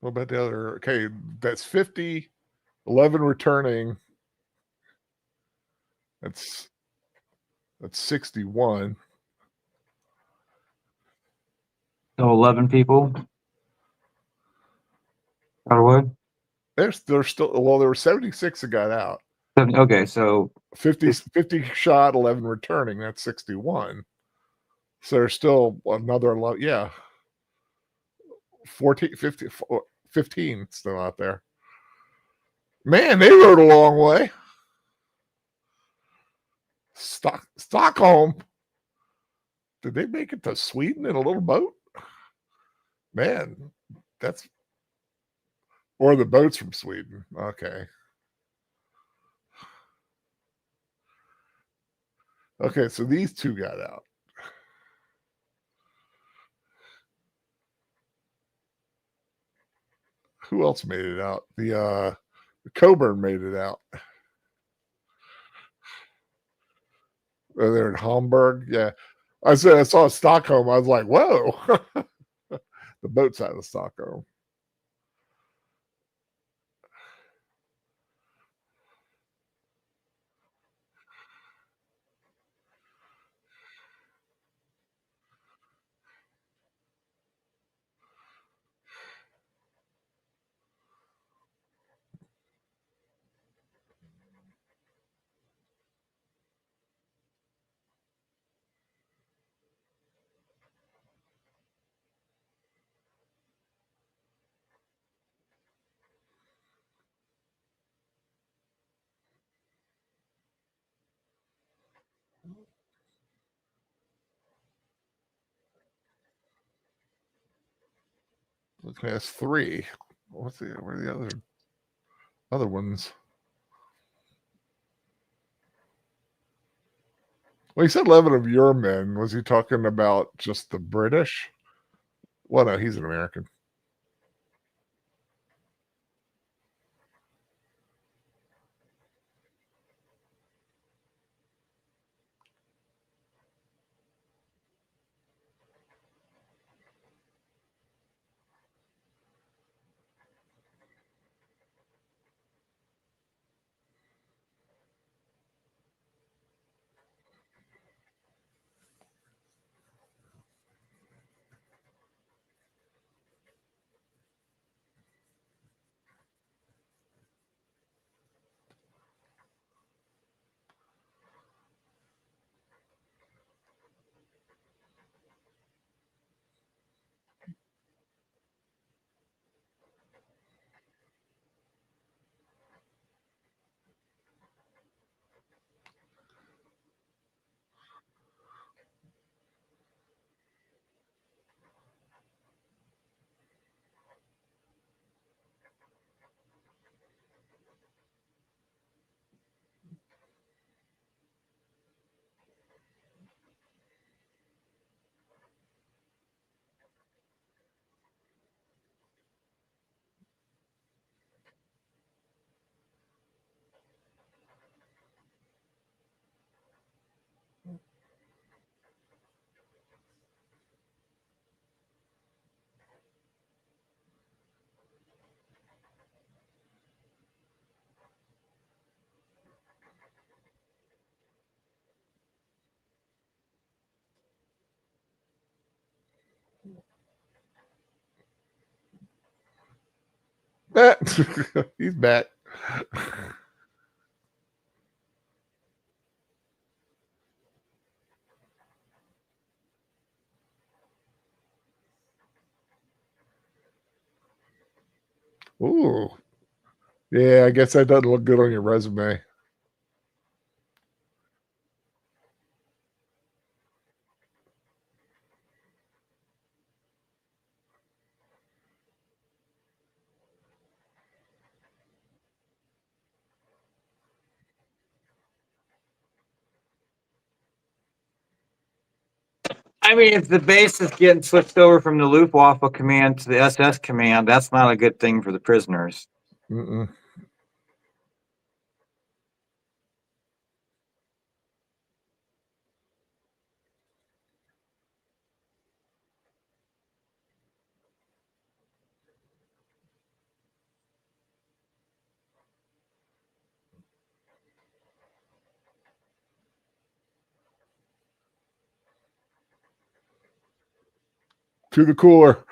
What about the other? Okay, that's 50, 11 returning. That's 61. So 11 people. Out of what? There's still, well, there were 76 that got out. Okay, so 50 shot, 11 returning. That's 61. So there's still another 11. Yeah. 14, 50, 15 still out there. Man, they rode a long way. Stockholm. Did they make it to Sweden in a little boat? Man, that's, or the boat's from Sweden. Okay. Okay, so these two got out. Who else made it out? The Coburn made it out. They're in Hamburg. Yeah. I saw Stockholm. I was like, whoa. The boat's out of Stockholm. Okay, that's 3. Where are the other ones? Well, he said 11 of your men. Was he talking about just the British? Well, no, he's an American. He's back. Ooh. Yeah, I guess that doesn't look good on your resume. I mean, if the base is getting switched over from the Luftwaffe command to the SS command, that's not a good thing for the prisoners. Mm-mm. To the cooler.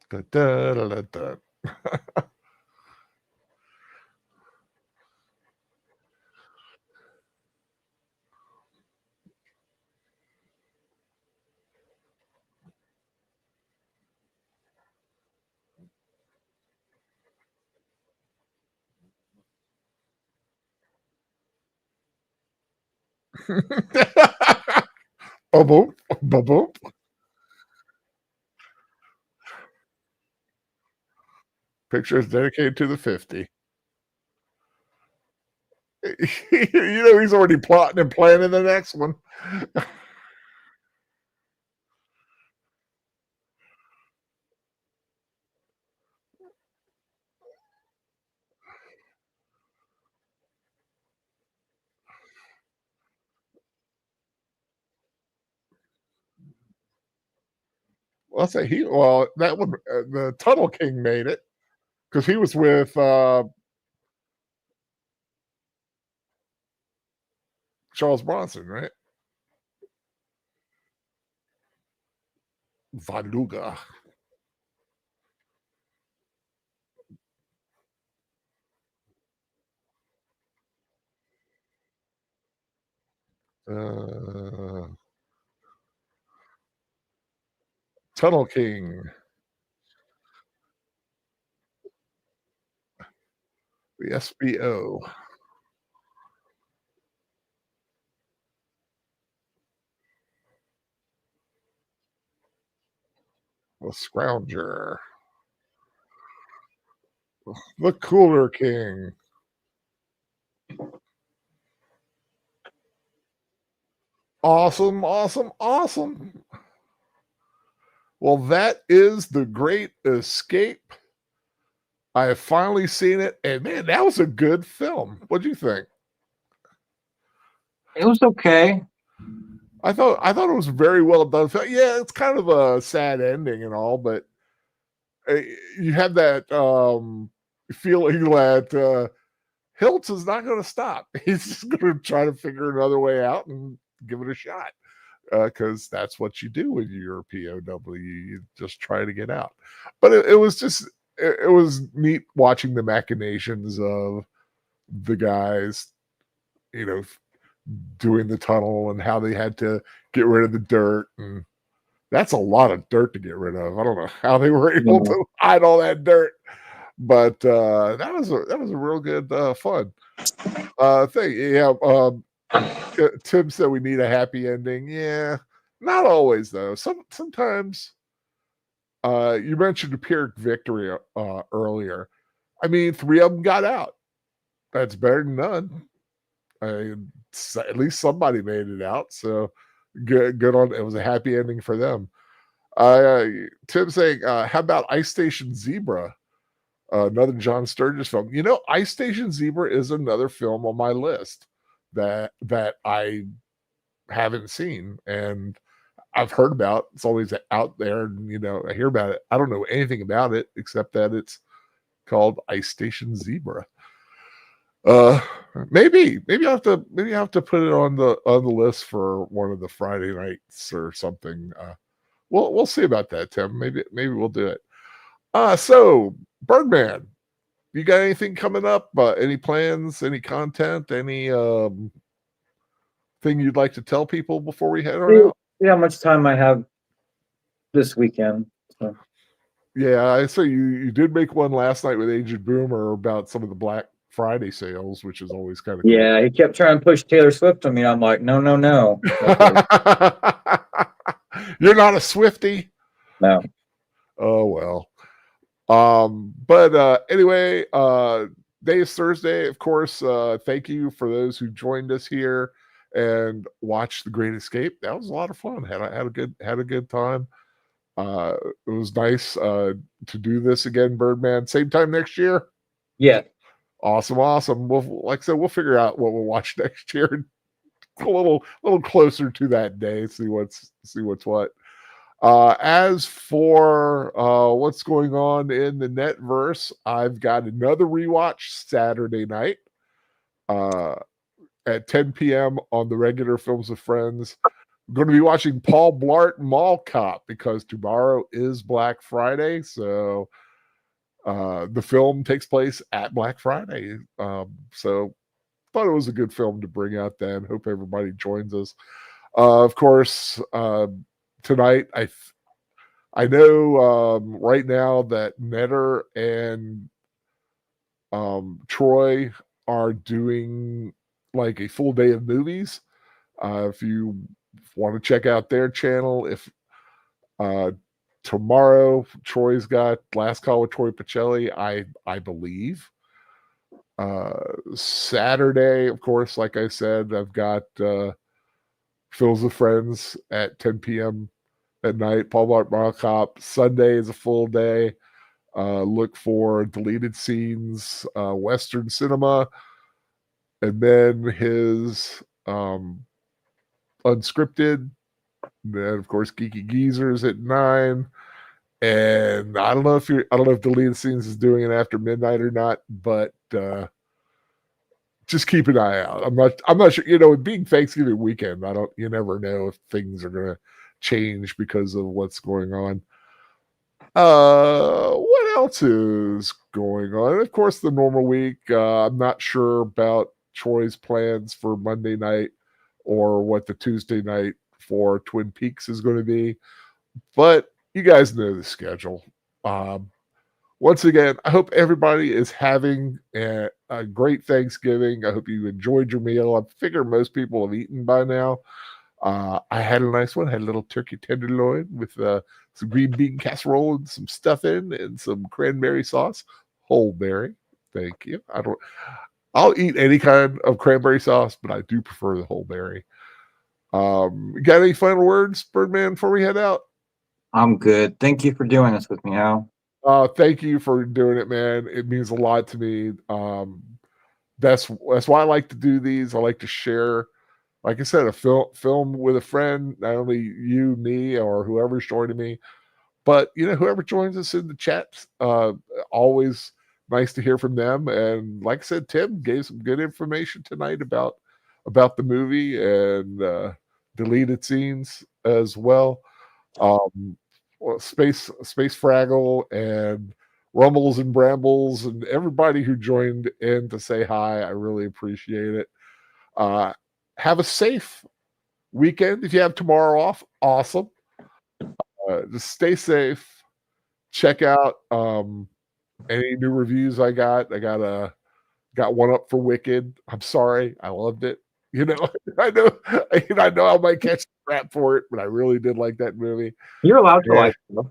Da, da, da, da, da. Boom, boom, boom. Picture is dedicated to the 50. He's already plotting and planning the next one. Well, I'll say that one, the Tunnel King made it because he was with Charles Bronson, right? Valuga. Uh, Tunnel King. The SBO. The Scrounger. The Cooler King. Awesome, awesome, awesome. Well, that is The Great Escape. I have finally seen it, and man, that was a good film. What do you think? It was okay. I thought it was very well done. Yeah, it's kind of a sad ending and all, but uh, you had that feeling that Hiltz is not going to stop. He's just going to try to figure another way out and give it a shot because that's what you do when you're a POW. You just try to get out. But it was just it was neat watching the machinations of the guys, you know, doing the tunnel and how they had to get rid of the dirt, and that's a lot of dirt to get rid of. I don't know how they were able No. to hide all that dirt, but that was a real good fun thing. Yeah, Tim said we need a happy ending. Yeah, not always though. Sometimes you mentioned the Pyrrhic victory earlier. I mean, three of them got out. That's better than none. At least somebody made it out. So Good on. It was a happy ending for them. Tim saying, how about Ice Station Zebra? Another John Sturges film. Ice Station Zebra is another film on my list that I haven't seen, and I've heard about. It's always out there, and I hear about it. I don't know anything about it except that it's called Ice Station Zebra. Maybe I have to put it on the list for one of the Friday nights or something. We'll see about that, Tim. Maybe we'll do it. So Birdman, you got anything coming up? Any plans? Any content? Any thing you'd like to tell people before we head on out? See how much time I have this weekend. So. Yeah, I saw you did make one last night with Agent Boomer about some of the Black Friday sales, which is always kind of cool. Yeah, he kept trying to push Taylor Swift on me. I'm like, no. You're not a Swiftie? No. Oh well. But anyway, today is Thursday, of course. Thank you for those who joined us here and watched The Great Escape. That was a lot of fun. Had a good time. It was nice to do this again, Birdman. Same time next year? Yeah. Awesome. Well, like I said, we'll figure out what we'll watch next year. A little closer to that day. See what's what. As for what's going on in the netverse, I've got another rewatch Saturday night at 10 p.m. on the regular Films with Friends. I'm going to be watching Paul Blart Mall Cop because tomorrow is Black Friday. So the film takes place at Black Friday. So thought it was a good film to bring out then. Hope everybody joins us. Of course, tonight, I know right now that Netter and Troy are doing like a full day of movies. If you want to check out their channel, if tomorrow Troy's got Last Call with Troy Pacelli, I believe. Saturday, of course, like I said, I've got Films with Friends at 10 p.m. at night. Paul Blart Mall Cop. Sunday is a full day. Look for Deleted Scenes, Western Cinema, and then his Unscripted. And then, of course, Geeky Geezers at 9. And I don't know if Deleted Scenes is doing it after midnight or not, but just keep an eye out. I'm not sure. It being Thanksgiving weekend, you never know if things are gonna change because of what's going on. What else is going on? Of course, the normal week. I'm not sure about Troy's plans for Monday night or what the Tuesday night for Twin Peaks is going to be, but you guys know the schedule. Once again, I hope everybody is having a great Thanksgiving. I hope you enjoyed your meal. I figure most people have eaten by now. I had a nice one. Had a little turkey tenderloin with some green bean casserole and some stuffing and some cranberry sauce. Whole berry. Thank you. I'll eat any kind of cranberry sauce, but I do prefer the whole berry. Got any final words, Birdman, before we head out? I'm good. Thank you for doing this with me, Al. Thank you for doing it, man. It means a lot to me. That's why I like to do these. I like to share, like I said, a film with a friend, not only you, me, or whoever's joining me, but whoever joins us in the chat. Always nice to hear from them. And like I said, Tim gave some good information tonight about the movie and deleted scenes as well. Space Fraggle and Rumbles and Brambles and everybody who joined in to say hi. I really appreciate it. Have a safe weekend. If you have tomorrow off, awesome. Just stay safe. Check out any new reviews I got. I got one up for Wicked. I'm sorry. I loved it. I know I might catch crap for it, but I really did like that movie. You're allowed to like it.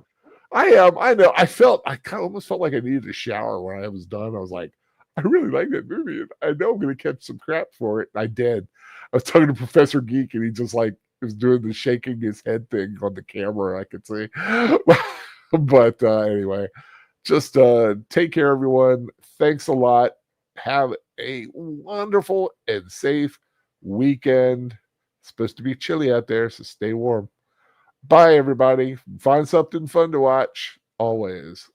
I am. I know. I kind of almost felt like I needed a shower when I was done. I was like, I really like that movie. And I know I'm going to catch some crap for it. And I did. I was talking to Professor Geek, and he just like was doing the shaking his head thing on the camera. I could see. But anyway, just take care, everyone. Thanks a lot. Have a wonderful and safe weekend. It's supposed to be chilly out there, so stay warm. Bye, everybody. Find something fun to watch always.